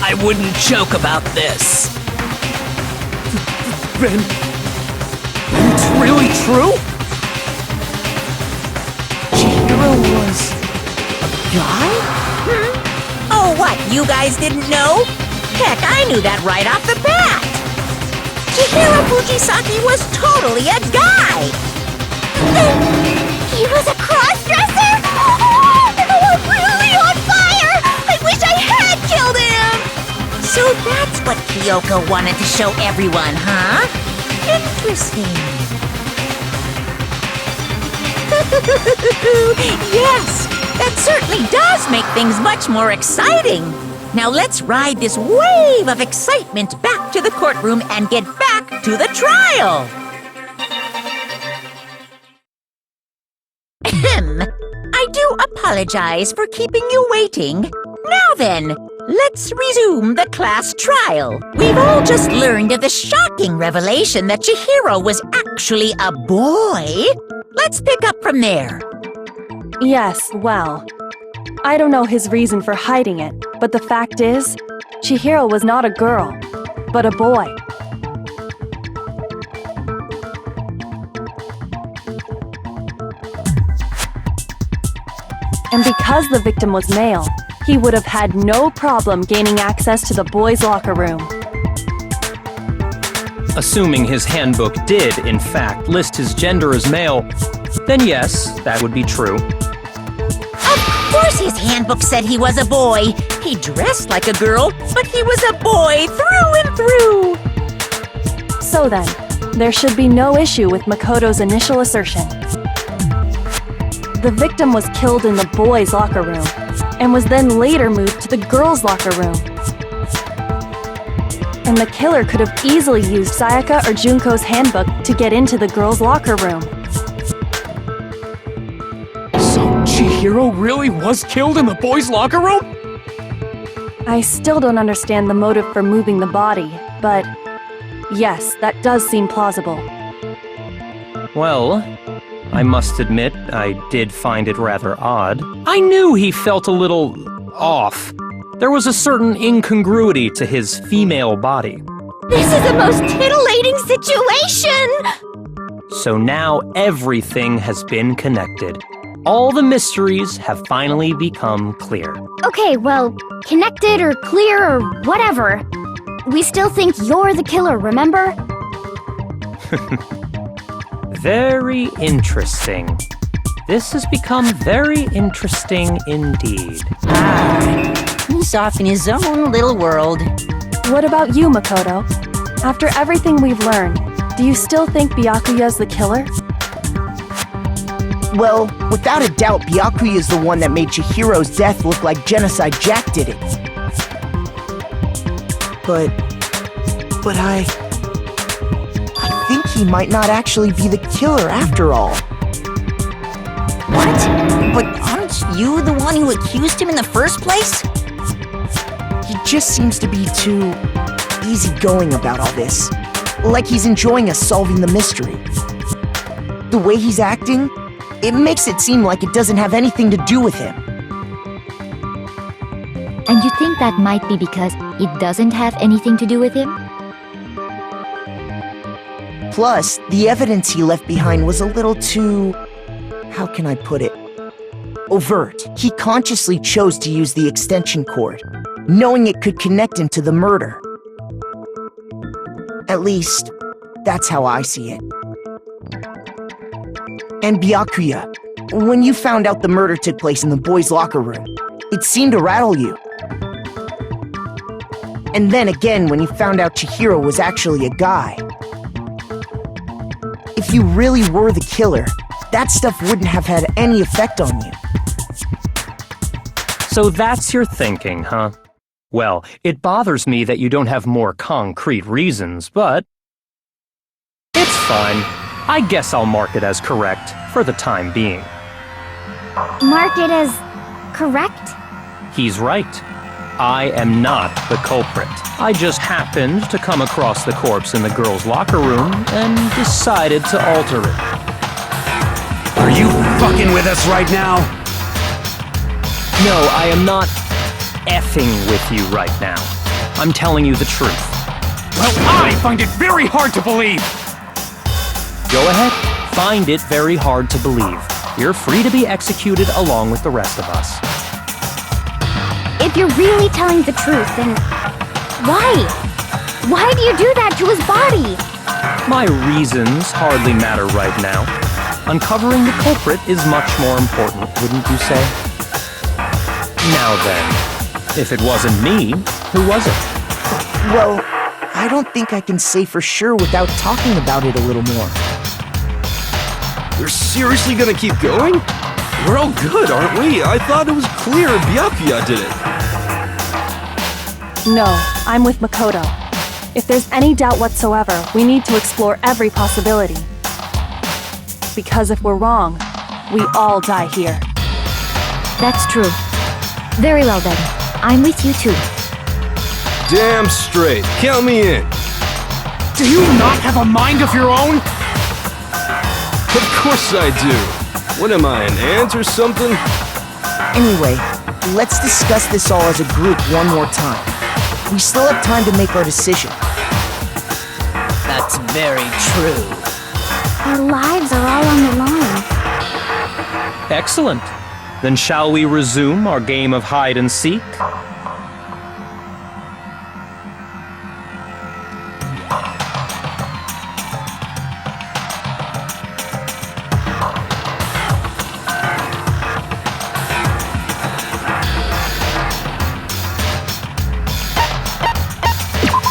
I wouldn't joke about this. Ben, it's really true? Chihiro was a guy? Oh, what, you guys didn't know? Heck, I knew that right off the bat! Chihiro Fujisaki was totally a guy! He was a cross-dresser? Oh, I'm really on fire! I wish I had killed him! So that's what Kyoko wanted to show everyone, huh? Interesting. Yes, that certainly does make things much more exciting. Now let's ride this wave of excitement back to the courtroom and get back to the trial. I do apologize for keeping you waiting. Now then, let's resume the class trial. We've all just learned of the shocking revelation that Chihiro was actually a boy. Let's pick up from there. Yes, well, I don't know his reason for hiding it, but the fact is, Chihiro was not a girl, but a boy. And because the victim was male, he would have had no problem gaining access to the boys' locker room. Assuming his handbook did, in fact, list his gender as male, then yes, that would be true. Of course his handbook said he was a boy. He dressed like a girl, but he was a boy through and through. So then, there should be no issue with Makoto's initial assertion. The victim was killed in the boys' locker room, and was then later moved to the girls' locker room. And the killer could have easily used Sayaka or Junko's handbook to get into the girls' locker room. So Chihiro really was killed in the boys' locker room? I still don't understand the motive for moving the body, but yes, that does seem plausible. Well, I must admit, I did find it rather odd. I knew he felt a little off. There was a certain incongruity to his female body. This is the most titillating situation! So now everything has been connected. All the mysteries have finally become clear. Okay, well, connected or clear or whatever. We still think you're the killer, remember? Very interesting. This has become very interesting indeed. He's off in his own little world. What about you, Makoto? After everything we've learned, do you still think Byakuya's the killer? Well, without a doubt, Byakuya is the one that made Chihiro's death look like Genocide Jack did it. But I think he might not actually be the killer after all. What? But aren't you the one who accused him in the first place? He just seems to be too easygoing about all this. Like he's enjoying us solving the mystery. The way he's acting, it makes it seem like it doesn't have anything to do with him. And you think that might be because it doesn't have anything to do with him? Plus, the evidence he left behind was a little too... how can I put it? Overt. He consciously chose to use the extension cord, knowing it could connect him to the murder. At least, that's how I see it. And Byakuya, when you found out the murder took place in the boys' locker room, it seemed to rattle you. And then again when you found out Chihiro was actually a guy. If you really were the killer, that stuff wouldn't have had any effect on you. So that's your thinking, huh? Well, it bothers me that you don't have more concrete reasons, but... it's fine. I guess I'll mark it as correct, for the time being. Mark it as correct? He's right. I am not the culprit. I just happened to come across the corpse in the girls' locker room and decided to alter it. Are you fucking with us right now? No, I am not effing with you right now. I'm telling you the truth. Well, I find it very hard to believe! Go ahead, find it very hard to believe. You're free to be executed along with the rest of us. If you're really telling the truth, then why? Why do you do that to his body? My reasons hardly matter right now. Uncovering the culprit is much more important, wouldn't you say? Now then, if it wasn't me, who was it? Well, I don't think I can say for sure without talking about it a little more. You're seriously gonna keep going? We're all good, aren't we? I thought it was clear Byakuya did it. No, I'm with Makoto. If there's any doubt whatsoever, we need to explore every possibility. Because if we're wrong, we all die here. That's true. Very well then. I'm with you too. Damn straight. Count me in. Do you not have a mind of your own? Of course I do. What am I, an ant or something? Anyway, let's discuss this all as a group one more time. We still have time to make our decision. That's very true. Our lives are all on the line. Excellent. Then shall we resume our game of hide and seek?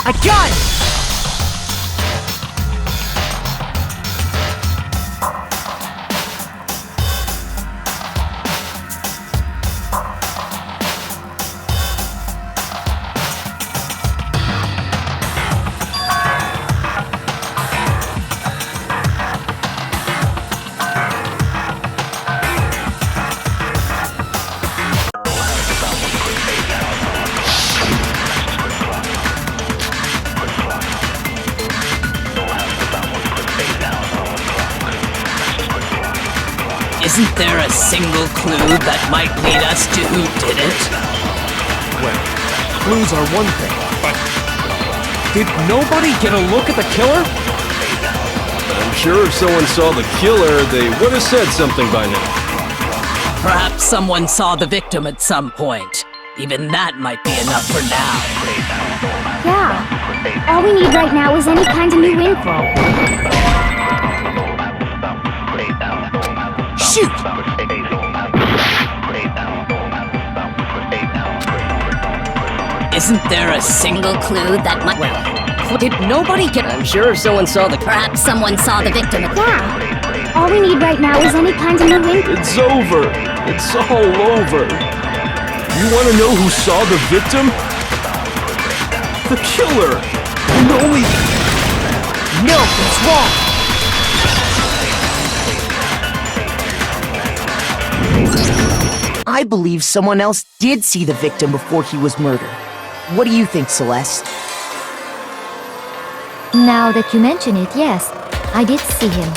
I got it! Isn't there a single clue that might lead us to who did it? Well, clues are one thing, but... did nobody get a look at the killer? I'm sure if someone saw the killer, they would have said something by now. Perhaps someone saw the victim at some point. Even that might be enough for now. Yeah. All we need right now is any kind of new info. Shoot! Isn't there a single clue that might... Well, did nobody get... I'm sure if someone saw the... Perhaps someone saw the victim. Yeah. All we need right now is any kind of new info. It's over. It's all over. You want to know who saw the victim? The killer. And only... No, that's wrong! I believe someone else did see the victim before he was murdered. What do you think, Celeste? Now that you mention it, yes, I did see him.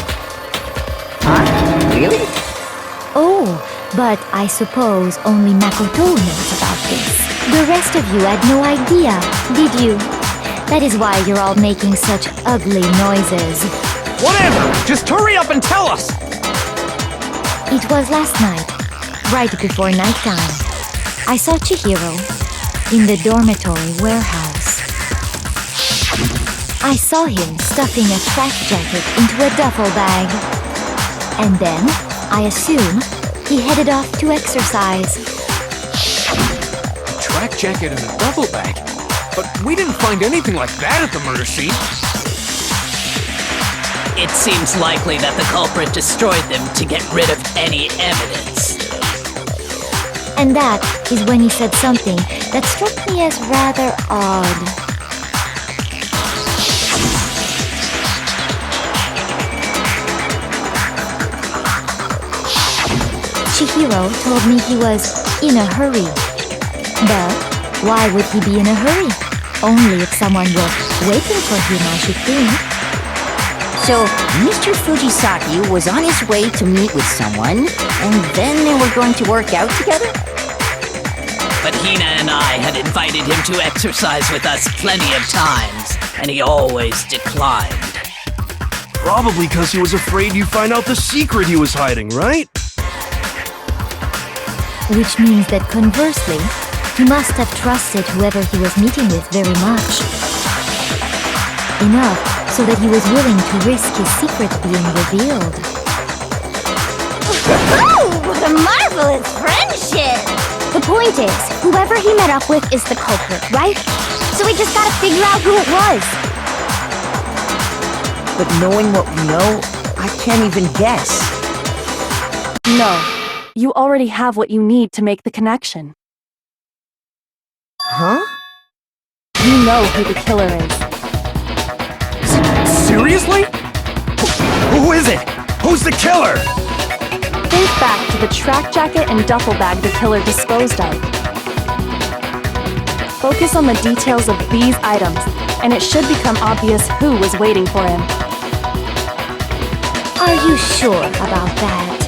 Huh? Really? Oh, but I suppose only Makoto knows about this. The rest of you had no idea, did you? That is why you're all making such ugly noises. Whatever! Just hurry up and tell us! It was last night, right before nighttime. I saw Chihiro in the dormitory warehouse. I saw him stuffing a track jacket into a duffel bag. And then, I assume, he headed off to exercise. A track jacket and a duffel bag? But we didn't find anything like that at the murder scene. It seems likely that the culprit destroyed them to get rid of any evidence. And that is when he said something that struck me as rather odd. Chihiro told me he was in a hurry. But why would he be in a hurry? Only if someone were waiting for him, I should think. So, Mr. Fujisaki was on his way to meet with someone, and then they were going to work out together? But Hina and I had invited him to exercise with us plenty of times, and he always declined. Probably because he was afraid you'd find out the secret he was hiding, right? Which means that conversely, he must have trusted whoever he was meeting with very much. Enough so that he was willing to risk his secret being revealed. Oh, what a marvelous friendship! The point is, whoever he met up with is the culprit, right? So we just gotta figure out who it was. But knowing what we know, I can't even guess. No, you already have what you need to make the connection. Huh? You know who the killer is. Seriously? Who is it? Who's the killer? Think back to the track jacket and duffel bag the killer disposed of. Focus on the details of these items, and it should become obvious who was waiting for him. Are you sure about that?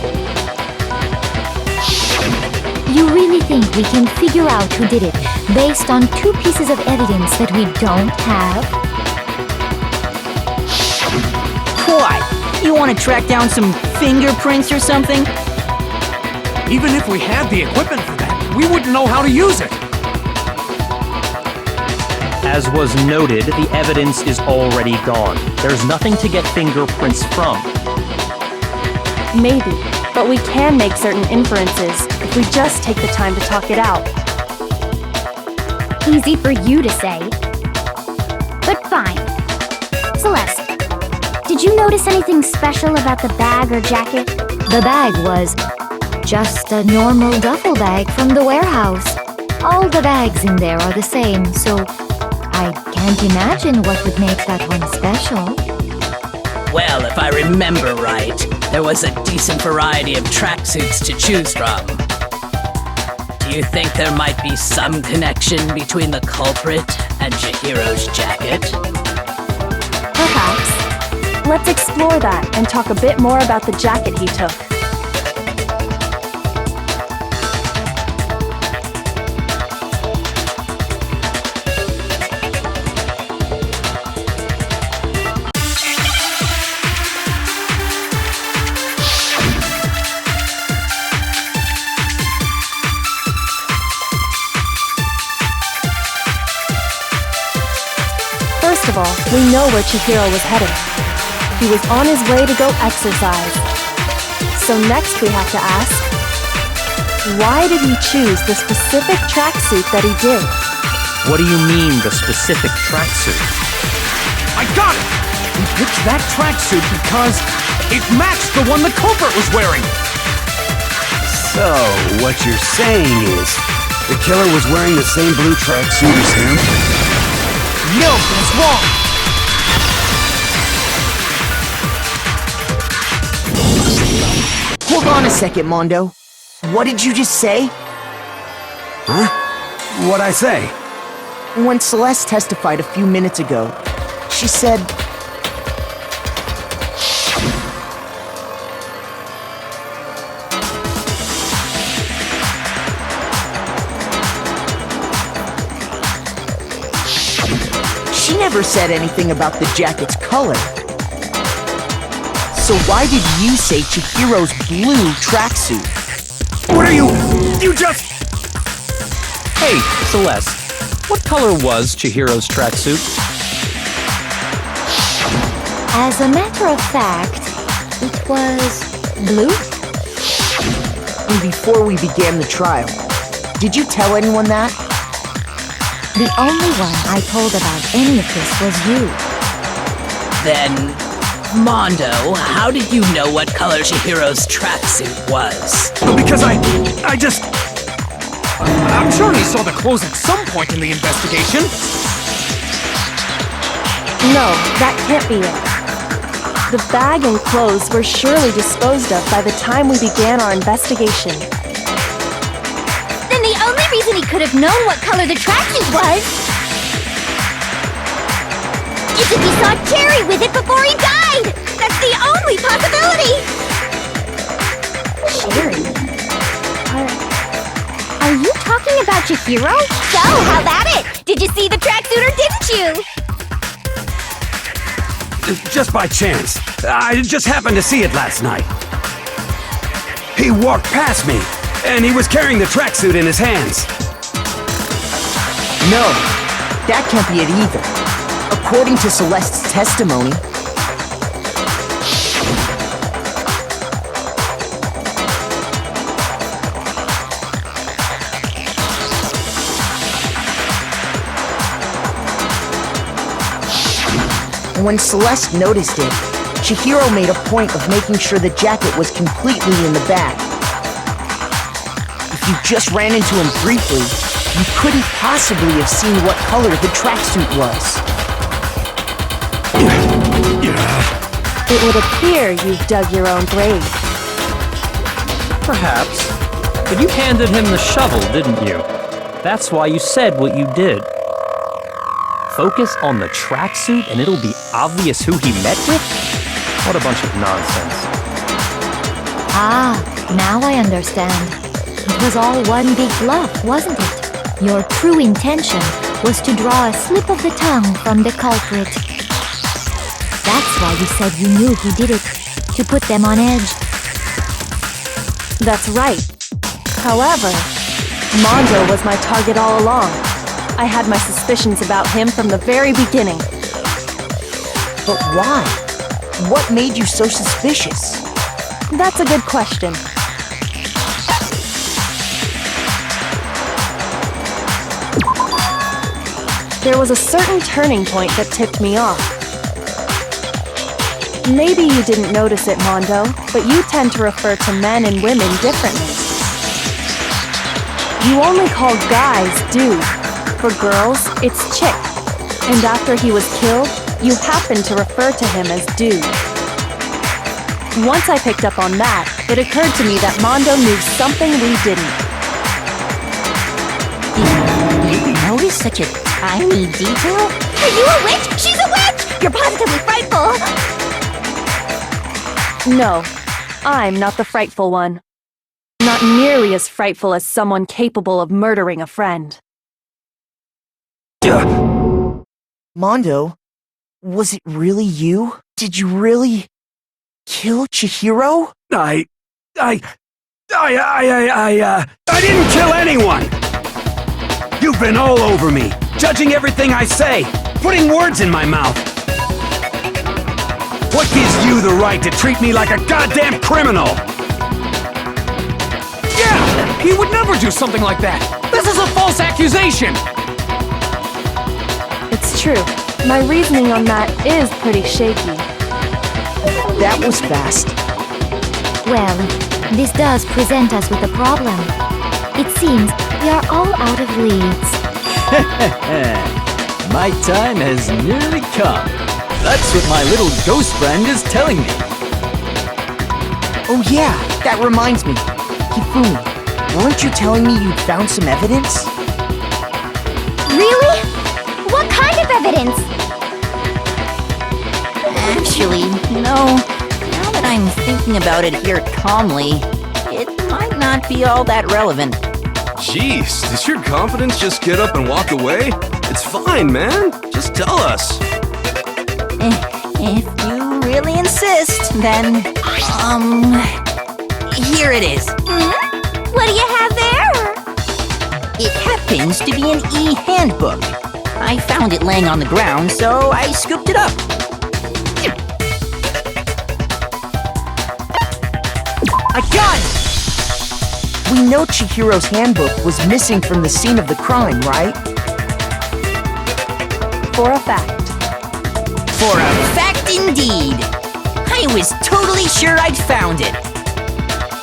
You really think we can figure out who did it based on 2 pieces of evidence that we don't have? What? You want to track down some fingerprints or something? Even if we had the equipment for that, we wouldn't know how to use it. As was noted, the evidence is already gone. There's nothing to get fingerprints from. Maybe, but we can make certain inferences if we just take the time to talk it out. Easy for you to say. But fine. Celeste, did you notice anything special about the bag or jacket? The bag was just a normal duffel bag from the warehouse. All the bags in there are the same, so I can't imagine what would make that one special. Well, if I remember right, there was a decent variety of tracksuits to choose from. Do you think there might be some connection between the culprit and Chihiro's jacket? Perhaps. Let's explore that and talk a bit more about the jacket he took. First of all, we know where Chihiro was headed. He was on his way to go exercise. So next we have to ask, why did he choose the specific tracksuit that he did? What do you mean, the specific tracksuit? I got it! We picked that tracksuit because it matched the one the culprit was wearing! So, what you're saying is, the killer was wearing the same blue tracksuit as him? No, that's wrong! Hold on a second, Mondo. What did you just say? Huh? What'd I say? When Celeste testified a few minutes ago, she said... she never said anything about the jacket's color. So why did you say Chihiro's blue tracksuit? What are you? You just... Hey, Celeste, what color was Chihiro's tracksuit? As a matter of fact, it was blue? And before we began the trial, did you tell anyone that? The only one I told about any of this was you. Then, Mondo, how did you know what color Chihiro's tracksuit was? Because I just... I'm sure he saw the clothes at some point in the investigation. No, that can't be it. The bag and clothes were surely disposed of by the time we began our investigation. Then the only reason he could have known what color the tracksuit was is if he saw Cherry with it before he died! That's the only possibility! Cherry? Are you talking about Chihiro? So, how about it? Did you see the tracksuit or didn't you? Just by chance. I just happened to see it last night. He walked past me, and he was carrying the tracksuit in his hands. No, that can't be it either. According to Celeste's testimony, when Celeste noticed it, Chihiro made a point of making sure the jacket was completely in the bag. If you just ran into him briefly, you couldn't possibly have seen what color the tracksuit was. It would appear you've dug your own grave. Perhaps. But you handed him the shovel, didn't you? That's why you said what you did. Focus on the tracksuit and it'll be obvious who he met with? What a bunch of nonsense. Ah, now I understand. It was all one big bluff, wasn't it? Your true intention was to draw a slip of the tongue from the culprit. That's why you said you knew who did it, to put them on edge. That's right. However, Mondo was my target all along. I had my suspicions about him from the very beginning. But why? What made you so suspicious? That's a good question. There was a certain turning point that tipped me off. Maybe you didn't notice it, Mondo, but you tend to refer to men and women differently. You only call guys dude. For girls, it's chick. And after he was killed, you happened to refer to him as dude. Once I picked up on that, it occurred to me that Mondo knew something we didn't. You notice such a tiny detail? Are you a witch? She's a witch! You're positively frightful! No, I'm not the frightful one. Not nearly as frightful as someone capable of murdering a friend. Mondo, was it really you? Did you really kill Chihiro? I didn't kill anyone! You've been all over me, judging everything I say, putting words in my mouth. What gives you the right to treat me like a goddamn criminal? Yeah! He would never do something like that! This is a false accusation! It's true. My reasoning on that is pretty shaky. That was fast. Well, this does present us with a problem. It seems we are all out of leads. My time has nearly come. That's what my little ghost friend is telling me. Oh yeah, that reminds me. Hifumi, weren't you telling me you'd found some evidence? Really? What kind of evidence? Actually, no. Now that I'm thinking about it here calmly, it might not be all that relevant. Jeez, does your confidence just get up and walk away? It's fine, man. Just tell us. If you really insist, then, here it is. What do you have there? It happens to be an e-handbook. I found it laying on the ground, so I scooped it up. I got it! We know Chihiro's handbook was missing from the scene of the crime, right? For a fact. For a fact indeed. I was totally sure I'd found it.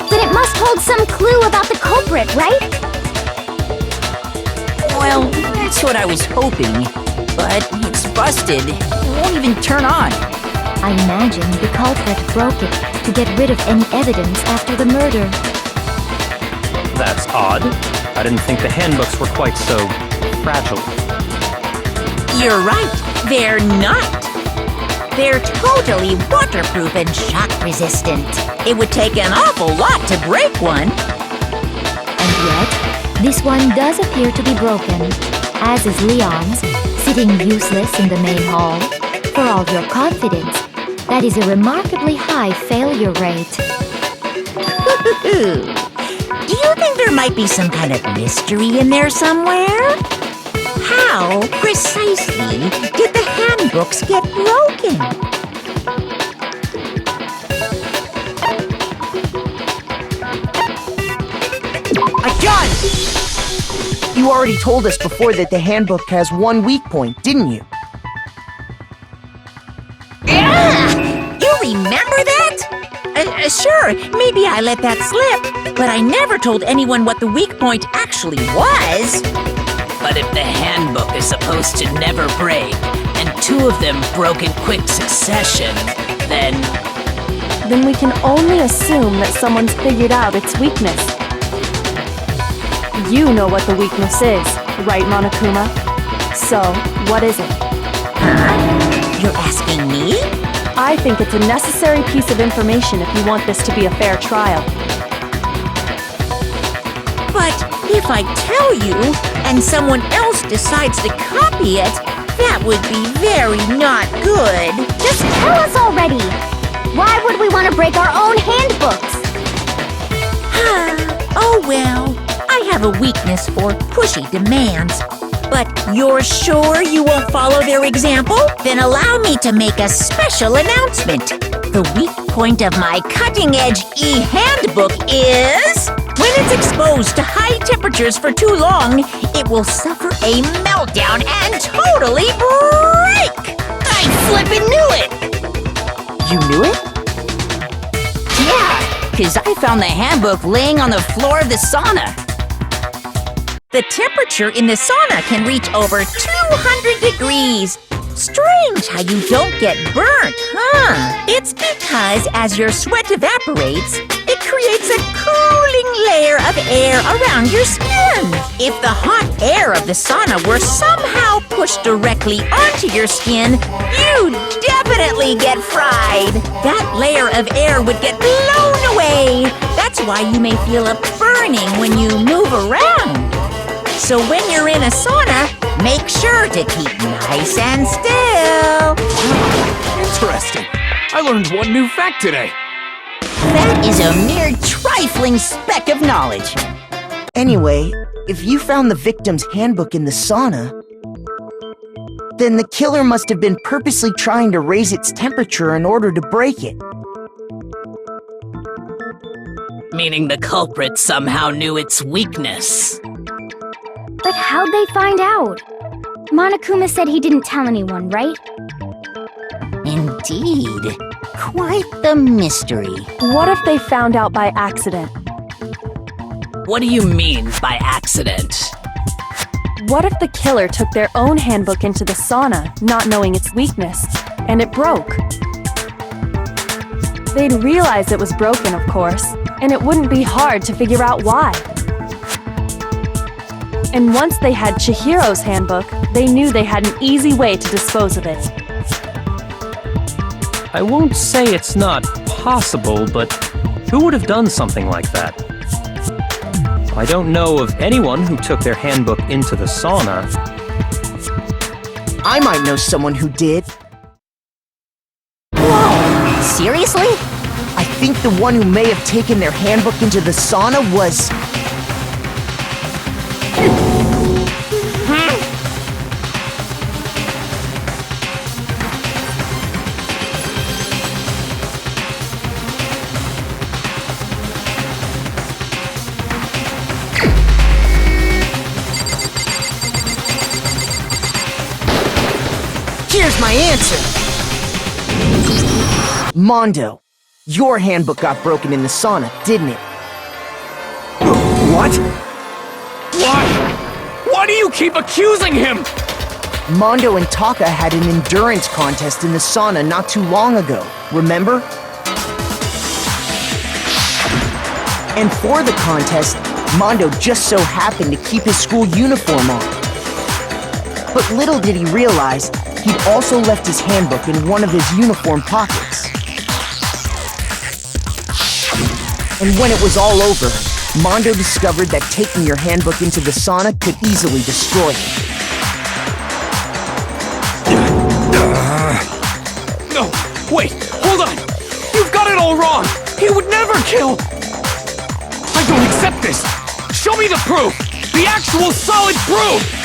Then it must hold some clue about the culprit, right? Well, that's what I was hoping. But it's busted. It won't even turn on. I imagine the culprit broke it to get rid of any evidence after the murder. That's odd. I didn't think the handbooks were quite so fragile. You're right, they're not. They're totally waterproof and shock resistant. It would take an awful lot to break one. And yet, this one does appear to be broken, as is Leon's, sitting useless in the main hall. For all your confidence, that is a remarkably high failure rate. Do you think there might be some kind of mystery in there somewhere? How precisely did the handbooks get broken? I got it! You already told us before that the handbook has one weak point, didn't you? You remember that? Sure, maybe I let that slip, but I never told anyone what the weak point actually was. But if the handbook is supposed to never break, and two of them broke in quick succession, then we can only assume that someone's figured out its weakness. You know what the weakness is, right, Monokuma? So, what is it? You're asking me? I think it's a necessary piece of information if you want this to be a fair trial. But if I tell you, and someone else decides to copy it, that would be very not good. Just tell us already! Why would we want to break our own handbooks? Oh well, I have a weakness for pushy demands. But you're sure you won't follow their example? Then allow me to make a special announcement. The weak point of my cutting-edge e-handbook is... when it's exposed to high temperatures for too long, it will suffer a meltdown and totally break! I flippin' knew it! You knew it? Yeah, because I found the handbook laying on the floor of the sauna. The temperature in the sauna can reach over 200 degrees. Strange how you don't get burnt, huh? It's because as your sweat evaporates, it creates a cooling layer of air around your skin. If the hot air of the sauna were somehow pushed directly onto your skin, you'd definitely get fried. That layer of air would get blown away. That's why you may feel a burning when you move around. So when you're in a sauna, make sure to keep nice and still. Interesting. I learned one new fact today. That is a mere trifling speck of knowledge. Anyway, if you found the victim's handbook in the sauna, then the killer must have been purposely trying to raise its temperature in order to break it. meaning the culprit somehow knew its weakness. But how'd they find out? Monokuma said he didn't tell anyone, right? Indeed. Quite the mystery. What if they found out by accident? What do you mean by accident? What if the killer took their own handbook into the sauna, not knowing its weakness, and it broke? They'd realize it was broken, of course, and it wouldn't be hard to figure out why. And once they had Chihiro's handbook, they knew they had an easy way to dispose of it. I won't say it's not possible, but who would have done something like that? I don't know of anyone who took their handbook into the sauna. I might know someone who did. Whoa! Seriously? I think the one who may have taken their handbook into the sauna was... Here's my answer! Mondo, your handbook got broken in the sauna, didn't it? What? Why? Why do you keep accusing him? Mondo and Taka had an endurance contest in the sauna not too long ago, remember? And for the contest, Mondo just so happened to keep his school uniform on. But little did he realize, he'd also left his handbook in one of his uniform pockets. And when it was all over, Mondo discovered that taking your handbook into the sauna could easily destroy it. No, wait, hold on! You've got it all wrong! He would never kill! I don't accept this! Show me the proof! The actual solid proof!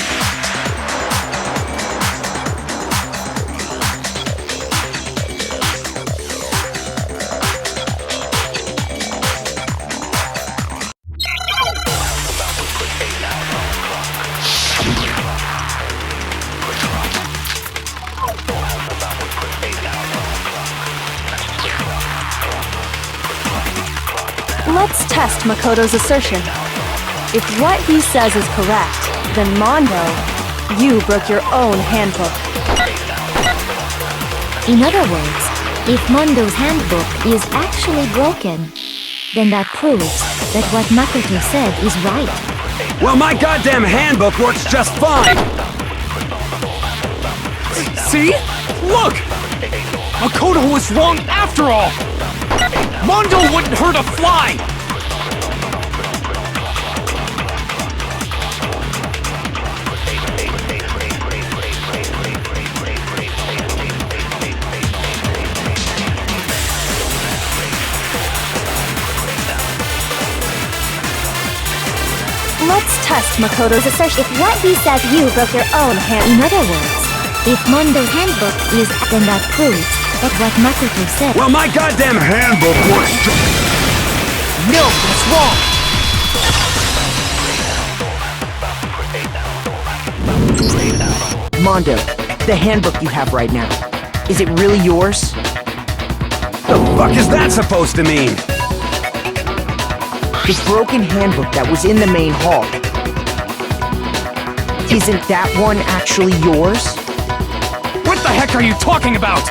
Let's test Makoto's assertion. If what he says is correct, then Mondo, you broke your own handbook. In other words, if Mondo's handbook is actually broken, then that proves that what Makoto said is right. Well, my goddamn handbook works just fine! See? Look! Makoto was wrong after all! Mondo wouldn't hurt a fly! Let's test Makoto's assertion. If what he says you broke your own hand. In other words, if Mondo's handbook is, then that proves that what Makoto said. Well, my goddamn handbook works No, that's wrong! Mondo, the handbook you have right now, is it really yours? The fuck is that supposed to mean? The broken handbook that was in the main hall. Isn't that one actually yours? What the heck are you talking about?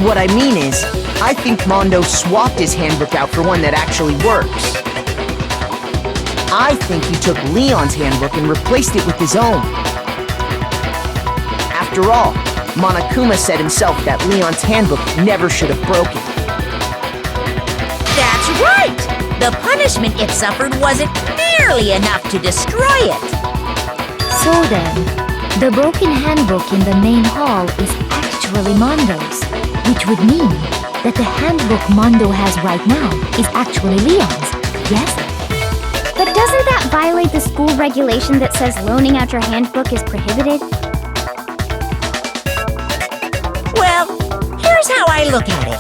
What I mean is, I think Mondo swapped his handbook out for one that actually works. I think he took Leon's handbook and replaced it with his own. After all, Monokuma said himself that Leon's handbook never should have broken. That's right! The punishment it suffered wasn't nearly enough to destroy it. So then, the broken handbook in the main hall is actually Mondo's, which would mean that the handbook Mondo has right now is actually Leon's, yes? But doesn't that violate the school regulation that says loaning out your handbook is prohibited? Well, here's how I look at it.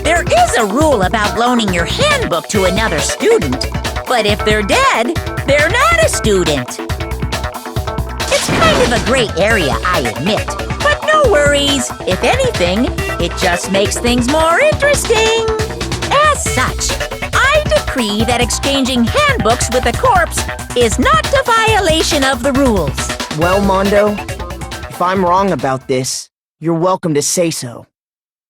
There is a rule about loaning your handbook to another student, but if they're dead, they're not a student. It's kind of a gray area, I admit, but no worries. If anything, it just makes things more interesting. As such, I decree that exchanging handbooks with a corpse is not a violation of the rules. Well, Mondo, if I'm wrong about this, you're welcome to say so.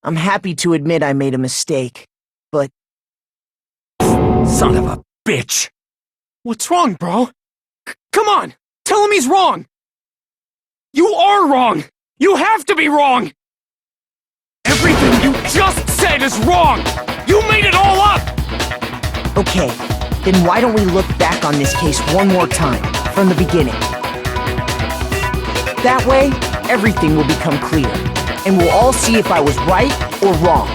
I'm happy to admit I made a mistake, but... Son of a bitch! What's wrong, bro? Come on! Tell him he's wrong! You are wrong! You have to be wrong! Everything you just said is wrong! You made it all up! Okay, then why don't we look back on this case one more time, from the beginning? That way, everything will become clear, and we'll all see if I was right or wrong.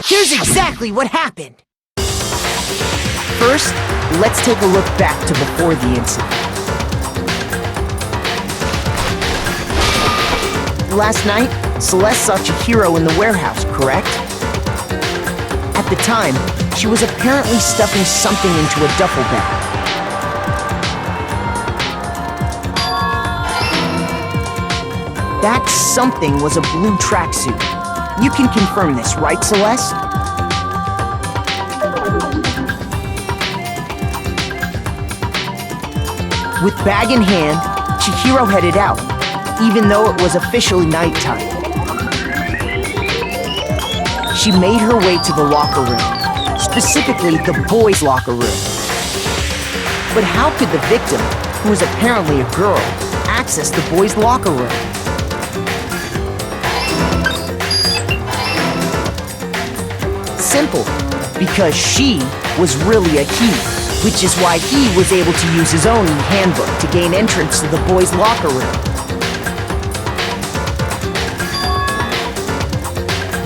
Here's exactly what happened. First, let's take a look back to before the incident. Last night, Celeste saw Chihiro in the warehouse, correct? At the time, she was apparently stuffing something into a duffel bag. That something was a blue tracksuit. You can confirm this, right, Celeste? With bag in hand, Chihiro headed out, even though it was officially nighttime. she made her way to the locker room, specifically the boys' locker room. But how could the victim, who was apparently a girl, access the boys' locker room? Simple, because she was really a he, which is why he was able to use his own handbook to gain entrance to the boys' locker room.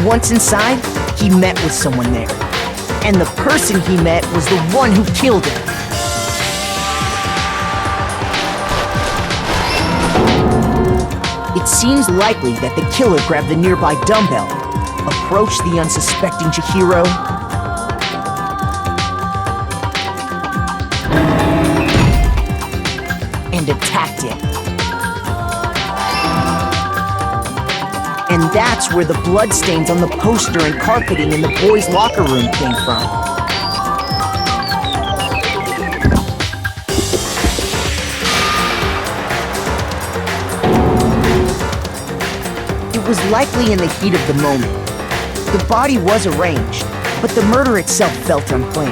Once inside, he met with someone there, and the person he met was the one who killed him. It seems likely that the killer grabbed the nearby dumbbell, approached the unsuspecting Chihiro, and attacked him. And that's where the bloodstains on the poster and carpeting in the boys' locker room came from. It was likely in the heat of the moment. The body was arranged, but the murder itself felt unplanned.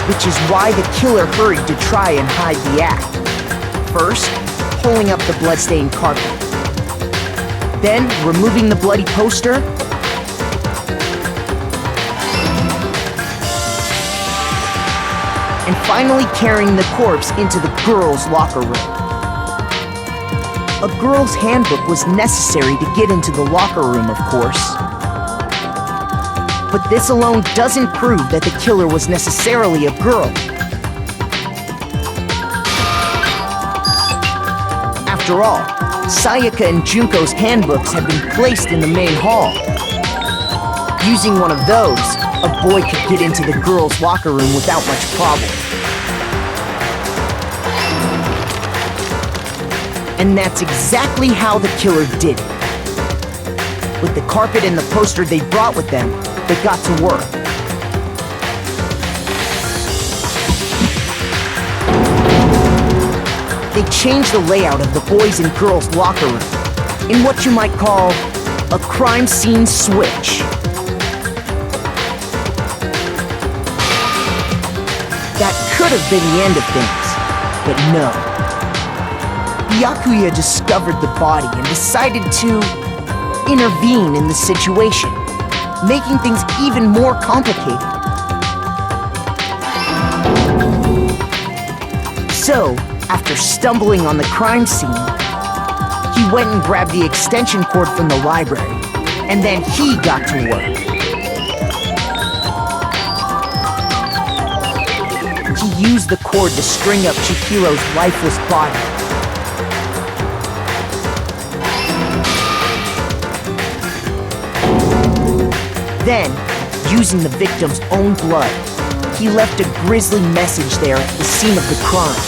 Which is why the killer hurried to try and hide the act. First, pulling up the bloodstained carpet. Then, removing the bloody poster. And finally carrying the corpse into the girls' locker room. A girl's handbook was necessary to get into the locker room, of course. But this alone doesn't prove that the killer was necessarily a girl. After all, Sayaka and Junko's handbooks had been placed in the main hall. Using one of those, a boy could get into the girls' locker room without much problem. And that's exactly how the killer did it. With the carpet and the poster they brought with them, they got to work. They changed the layout of the boys' and girls' locker room in what you might call a crime scene switch. That could have been the end of things, but no. Byakuya discovered the body and decided to intervene in the situation, making things even more complicated. So, after stumbling on the crime scene, he went and grabbed the extension cord from the library, and then he got to work. He used the cord to string up Chihiro's lifeless body. Then, using the victim's own blood, he left a grisly message there at the scene of the crime.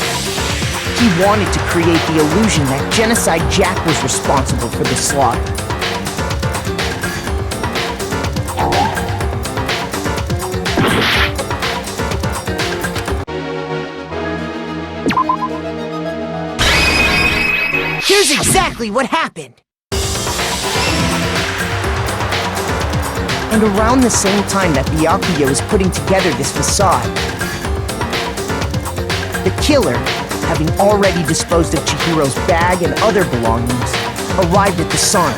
He wanted to create the illusion that Genocide Jack was responsible for the slaughter. Here's exactly what happened! And around the same time that Byakuya was putting together this facade, the killer, having already disposed of Chihiro's bag and other belongings, arrived at the sauna.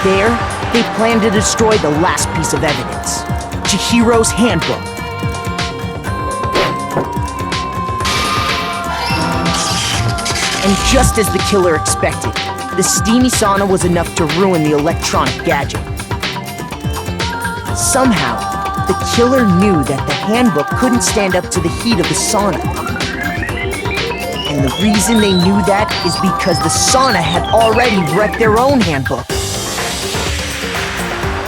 There, they planned to destroy the last piece of evidence, Chihiro's handbook. And just as the killer expected, the steamy sauna was enough to ruin the electronic gadget. Somehow, the killer knew that the handbook couldn't stand up to the heat of the sauna. And the reason they knew that is because the sauna had already wrecked their own handbook.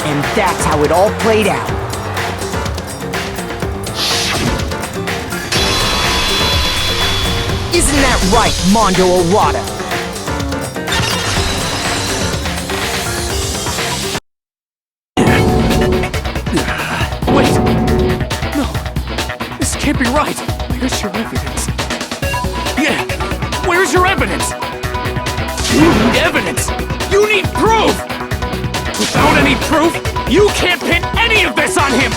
And that's how it all played out. Isn't that right, Mondo Owada? Wait! No! This can't be right! Where's your evidence? Yeah! Where's your evidence? You need evidence! You need proof! Without any proof, you can't pin any of this on him!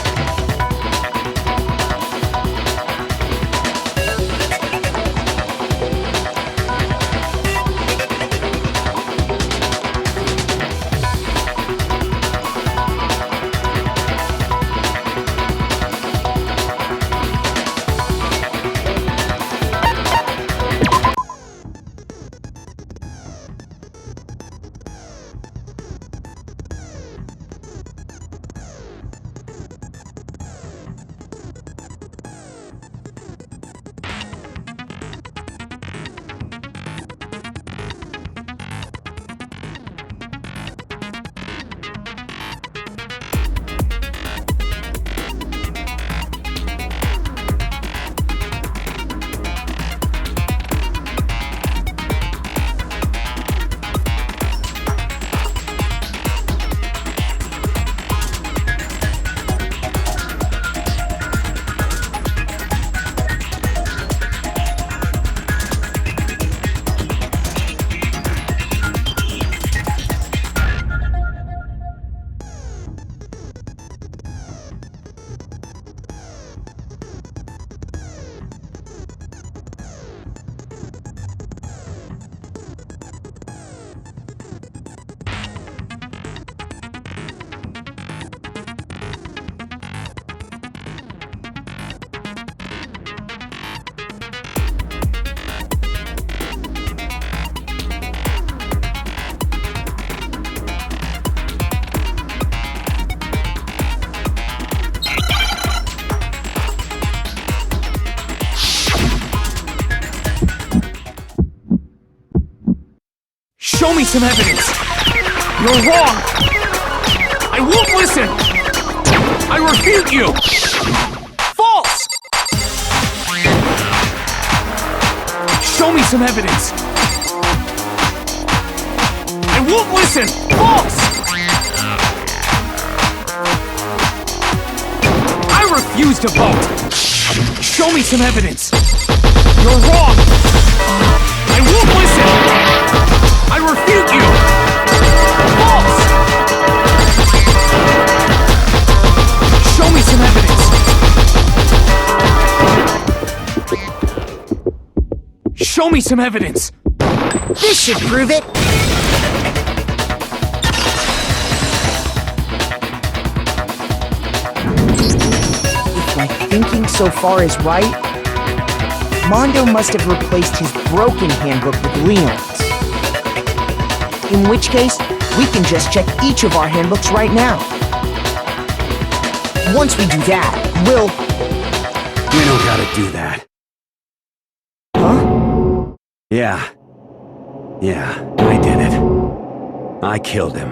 Show me some evidence! You're wrong! I won't listen! I refute you! False! Show me some evidence! I won't listen! False! I refuse to vote! Show me some evidence! You're wrong! I won't listen! I refute you! False! Show me some evidence! Show me some evidence! This should prove it! If my thinking so far is right, Mondo must have replaced his broken handbook with Leon's. In which case, we can just check each of our handbooks right now. Once we do that, we'll... We don't gotta do that. Huh? Yeah, I did it. I killed him.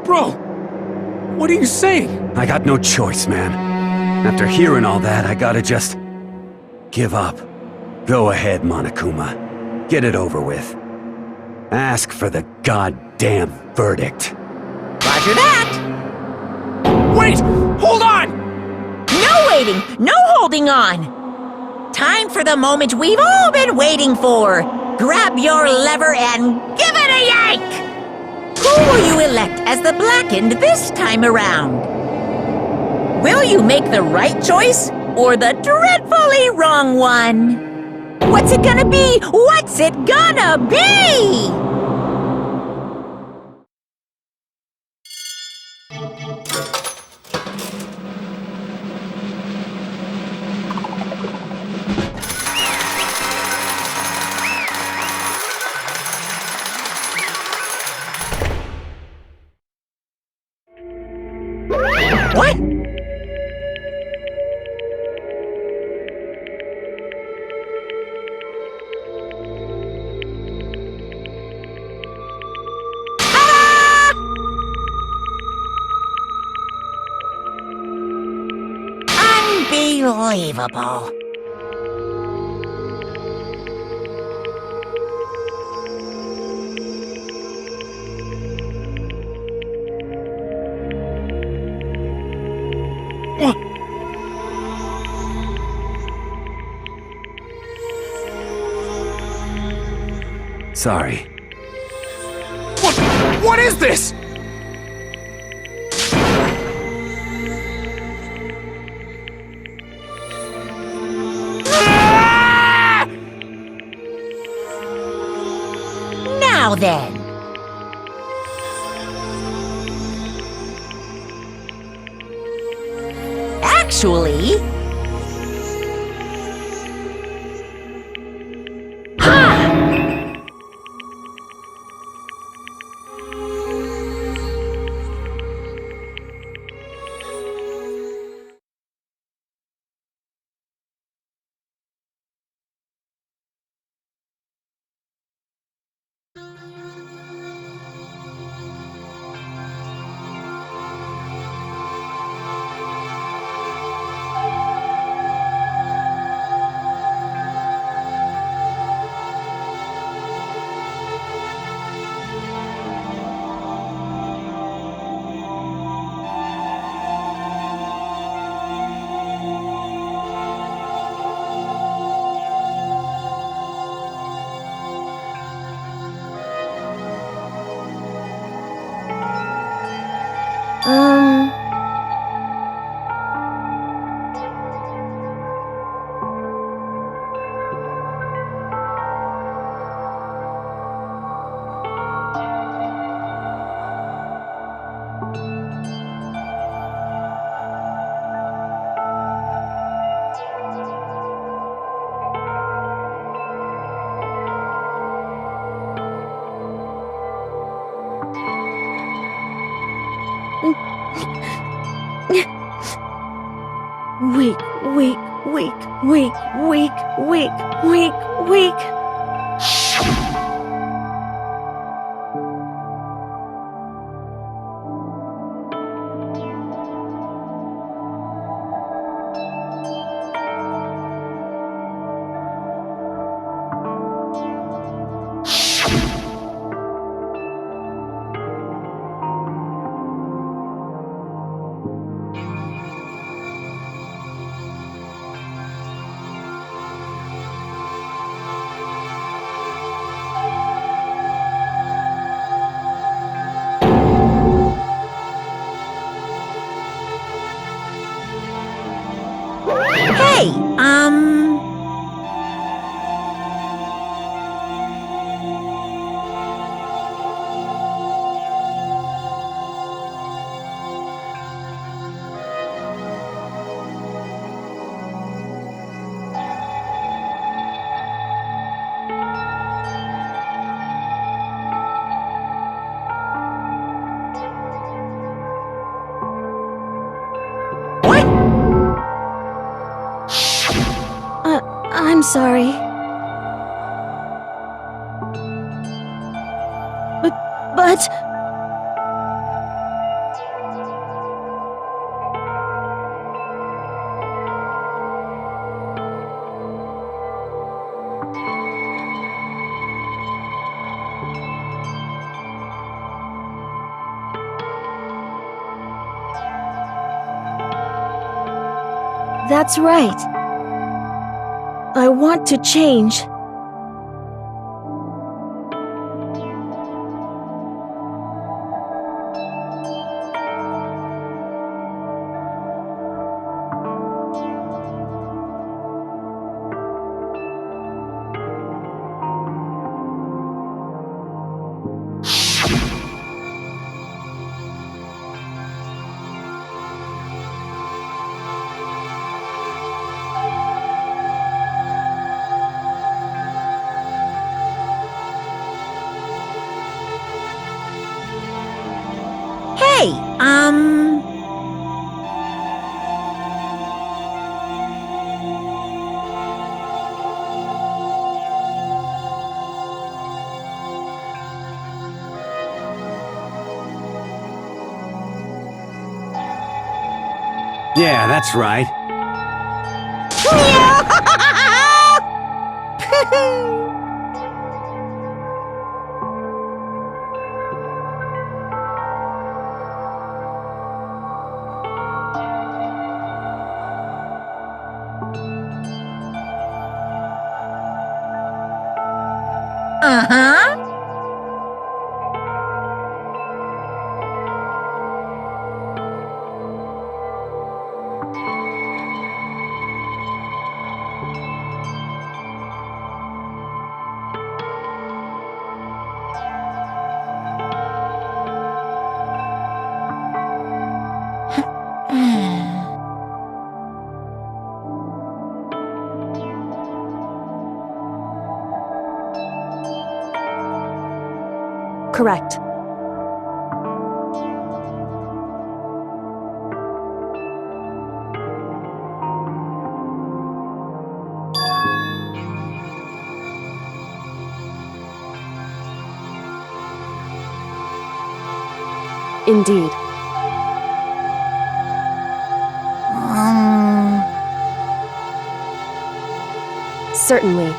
Bro, what are you saying? I got no choice, man. After hearing all that, I gotta just... give up. Go ahead, Monokuma. Get it over with. Ask for the goddamn verdict. Roger that! Wait! Hold on! No waiting! No holding on! Time for the moment we've all been waiting for! Grab your lever and give it a yank! Who will you elect as the Blackened this time around? Will you make the right choice or the dreadfully wrong one? What's it gonna be? What's it gonna be? What? Unbelievable. Sorry. What is this? Now then. Actually... Weak. Hey, I'm sorry. But... That's right. I want to change. hey, Yeah, that's right. Uh-huh. Correct. Indeed. Certainly.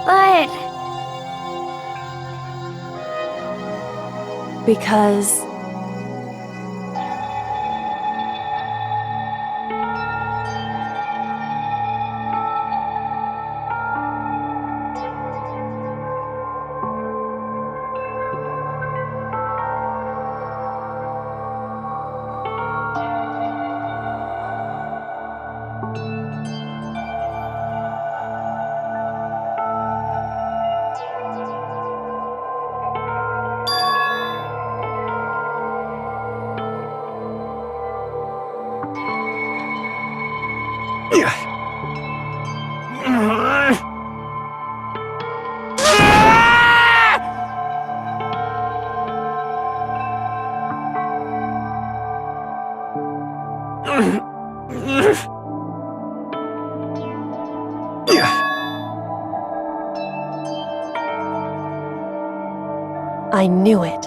But... Because... I knew it.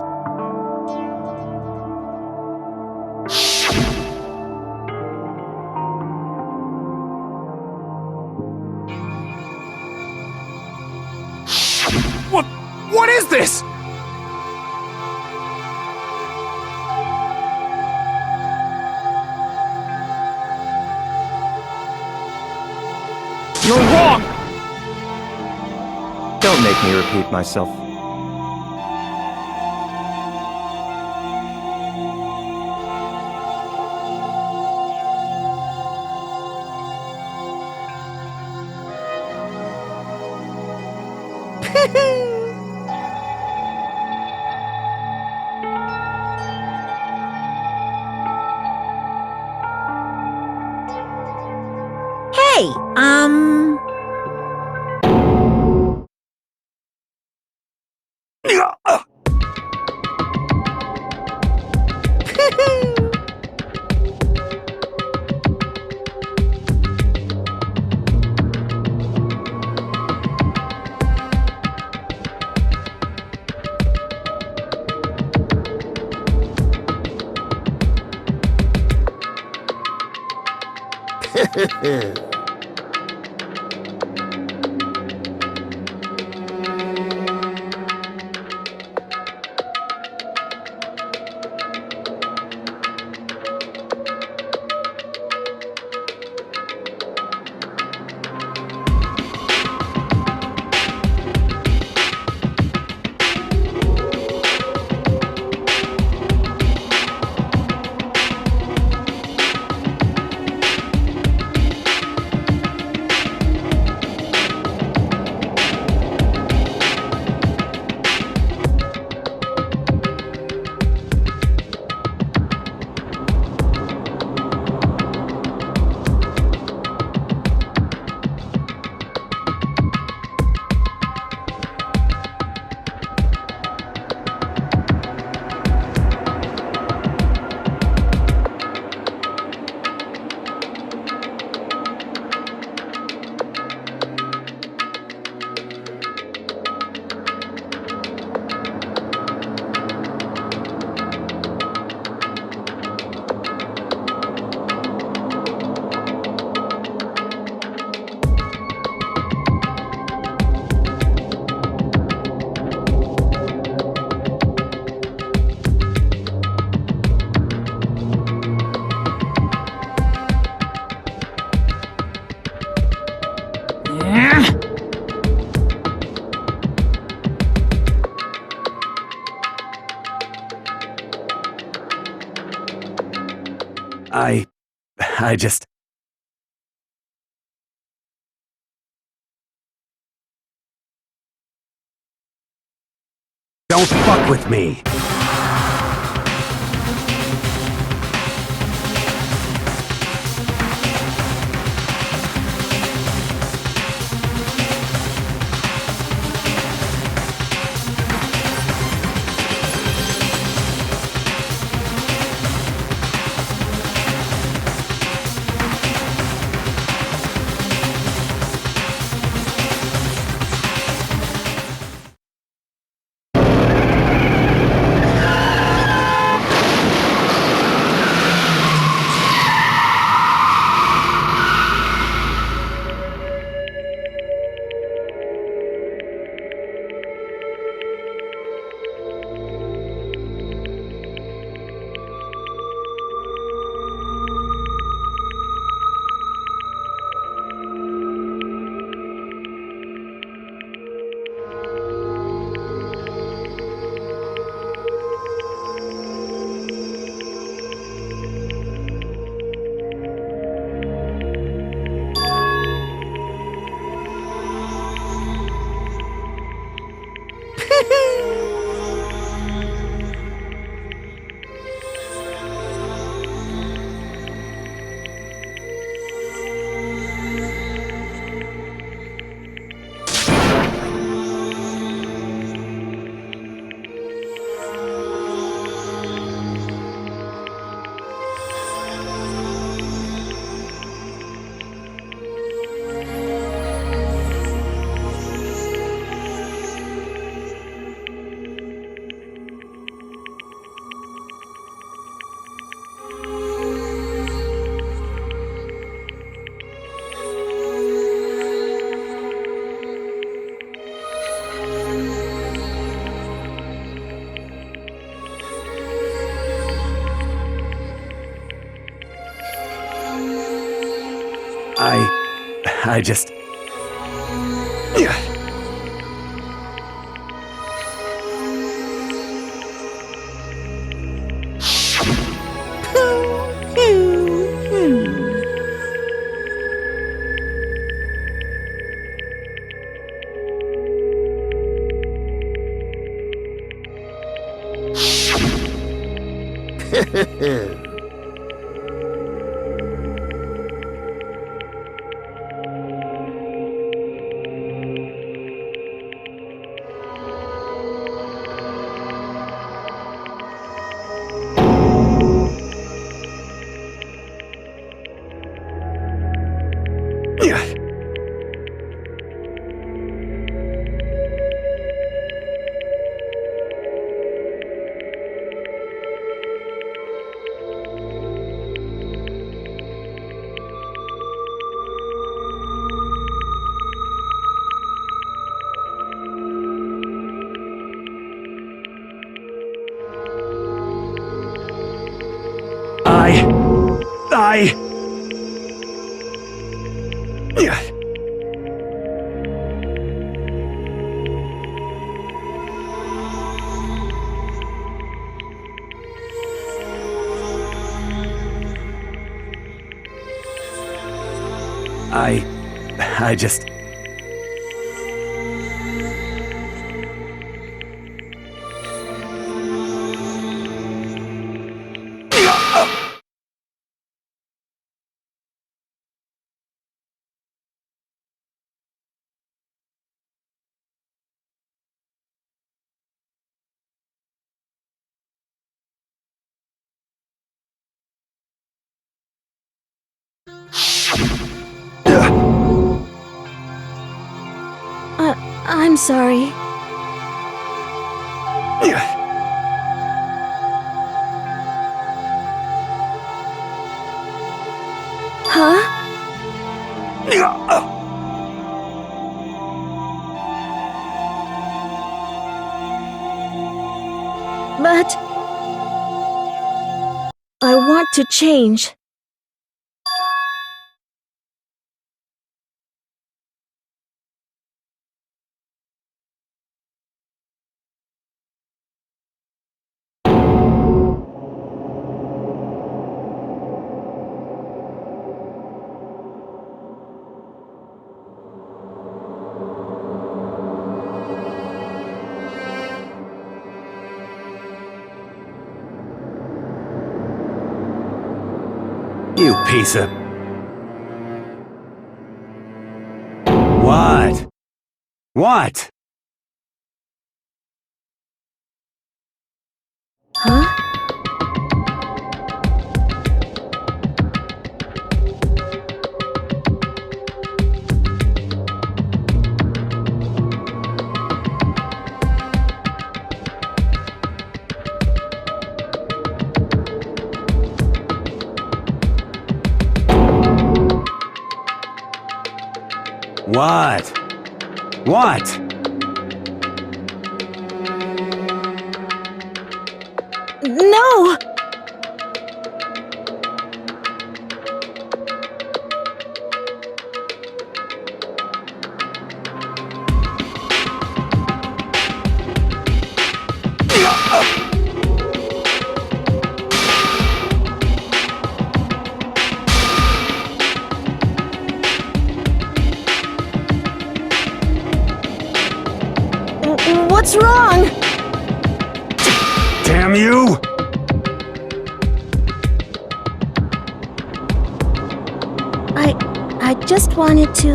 What is this? You're wrong! Don't make me repeat myself. Hey, I just... Don't fuck with me! I just... I just... I'm sorry. Huh? But... I want to change. You piece of... What? What? Huh? What? What? No! What's wrong? Damn you! I just wanted to...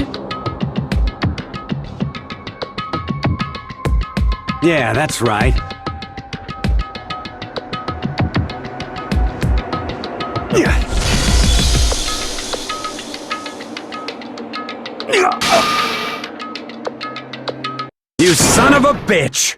Yeah, that's right. You son of a bitch!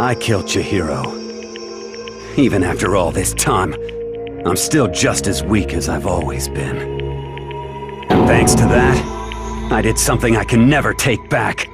I killed Chihiro. Even after all this time, I'm still just as weak as I've always been. And thanks to that, I did something I can never take back.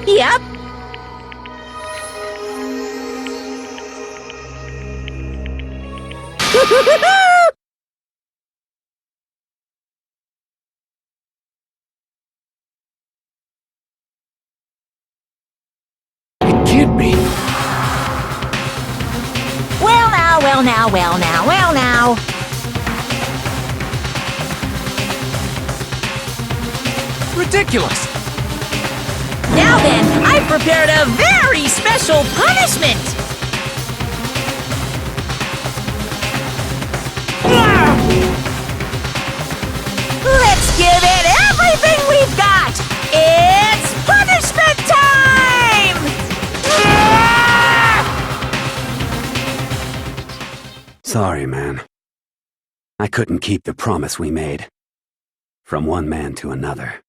Yep. It can't be. Well now, well now, well now, well now. Ridiculous. Now then, I've prepared a very special punishment! Let's give it everything we've got! It's punishment time! Sorry, man. I couldn't keep the promise we made. From one man to another.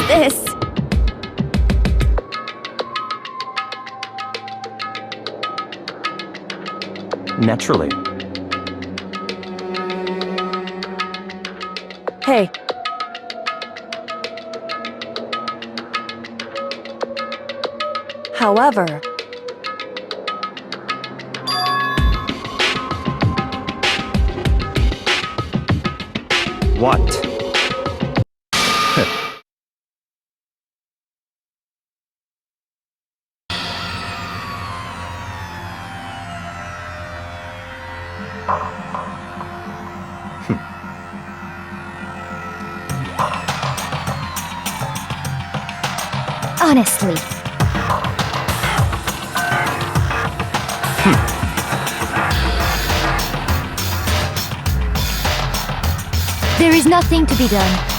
This! Naturally. Hey. However, What? Honestly. There is nothing to be done.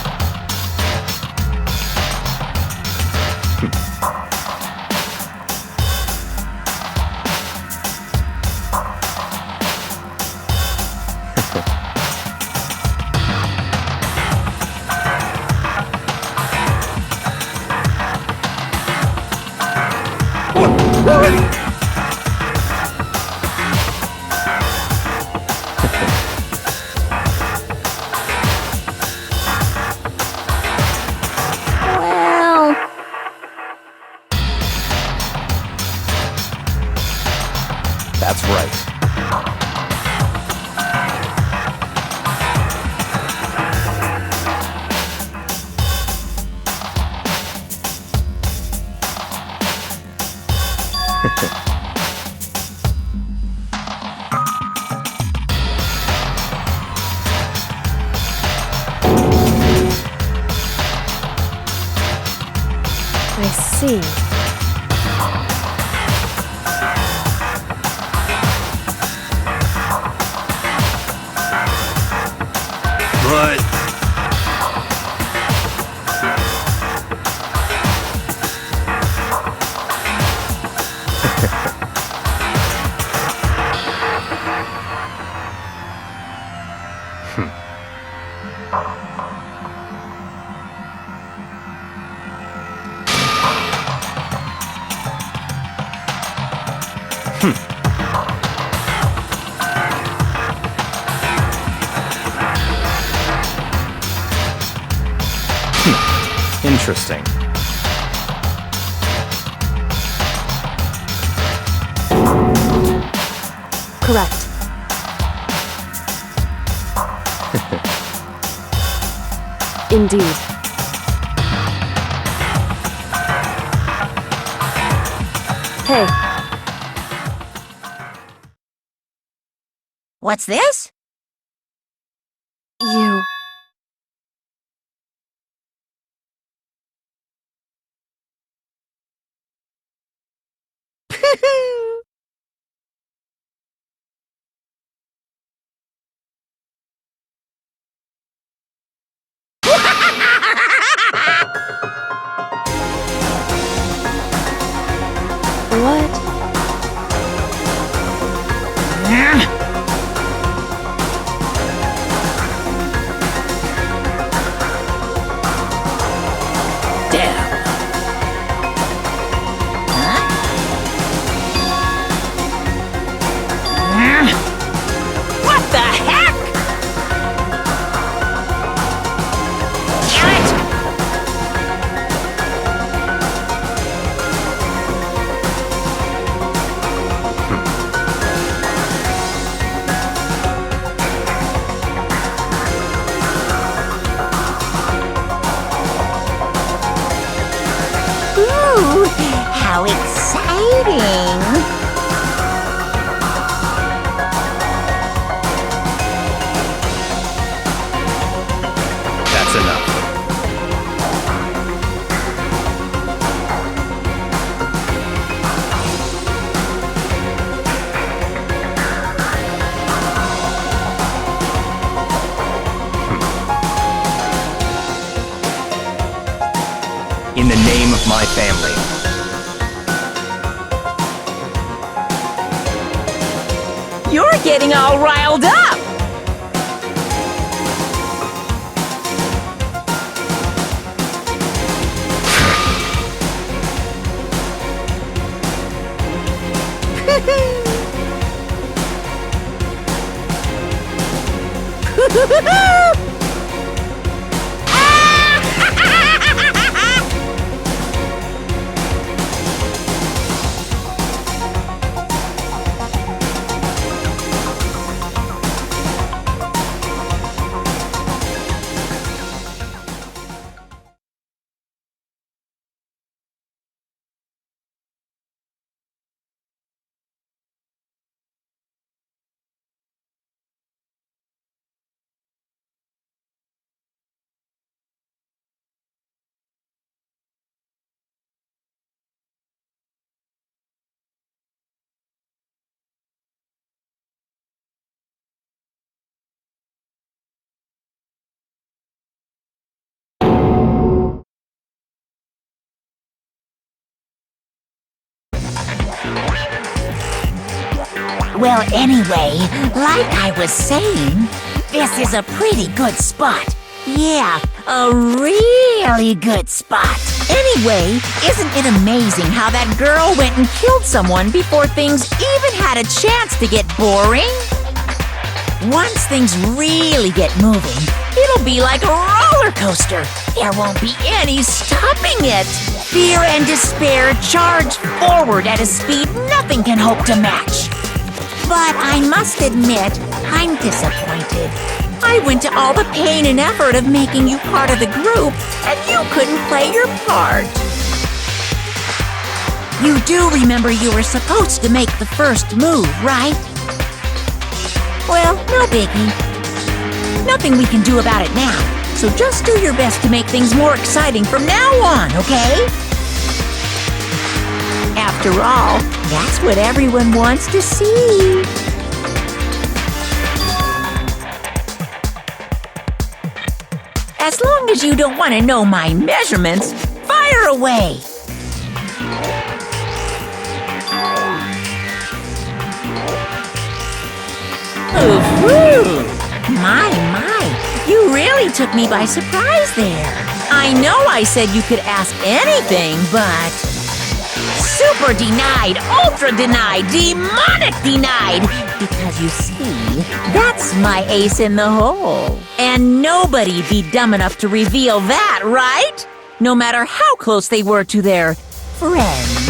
Well, That's right. I see. But Interesting. Correct. Indeed. Hey, What's this? you. What? Damn. What the heck? Damn it! Ooh, how exciting! That's enough. In the name of my family. You're getting all riled up! Well, anyway, like I was saying, this is a pretty good spot. Yeah, a really good spot. Anyway, isn't it amazing how that girl went and killed someone before things even had a chance to get boring? Once things really get moving, it'll be like a roller coaster. There won't be any stopping it. Fear and despair charge forward at a speed nothing can hope to match. But I must admit, I'm disappointed. I went to all the pain and effort of making you part of the group, and you couldn't play your part. You do remember you were supposed to make the first move, right? Well, no biggie. Nothing we can do about it now, so just do your best to make things more exciting from now on, okay? After all, that's what everyone wants to see. As long as you don't want to know my measurements, fire away! Ooh-hoo! My, you really took me by surprise there. I know I said you could ask anything, but... Super denied, ultra denied, demonic denied! Because you see, that's my ace in the hole. And nobody'd be dumb enough to reveal that, right? No matter how close they were to their friends.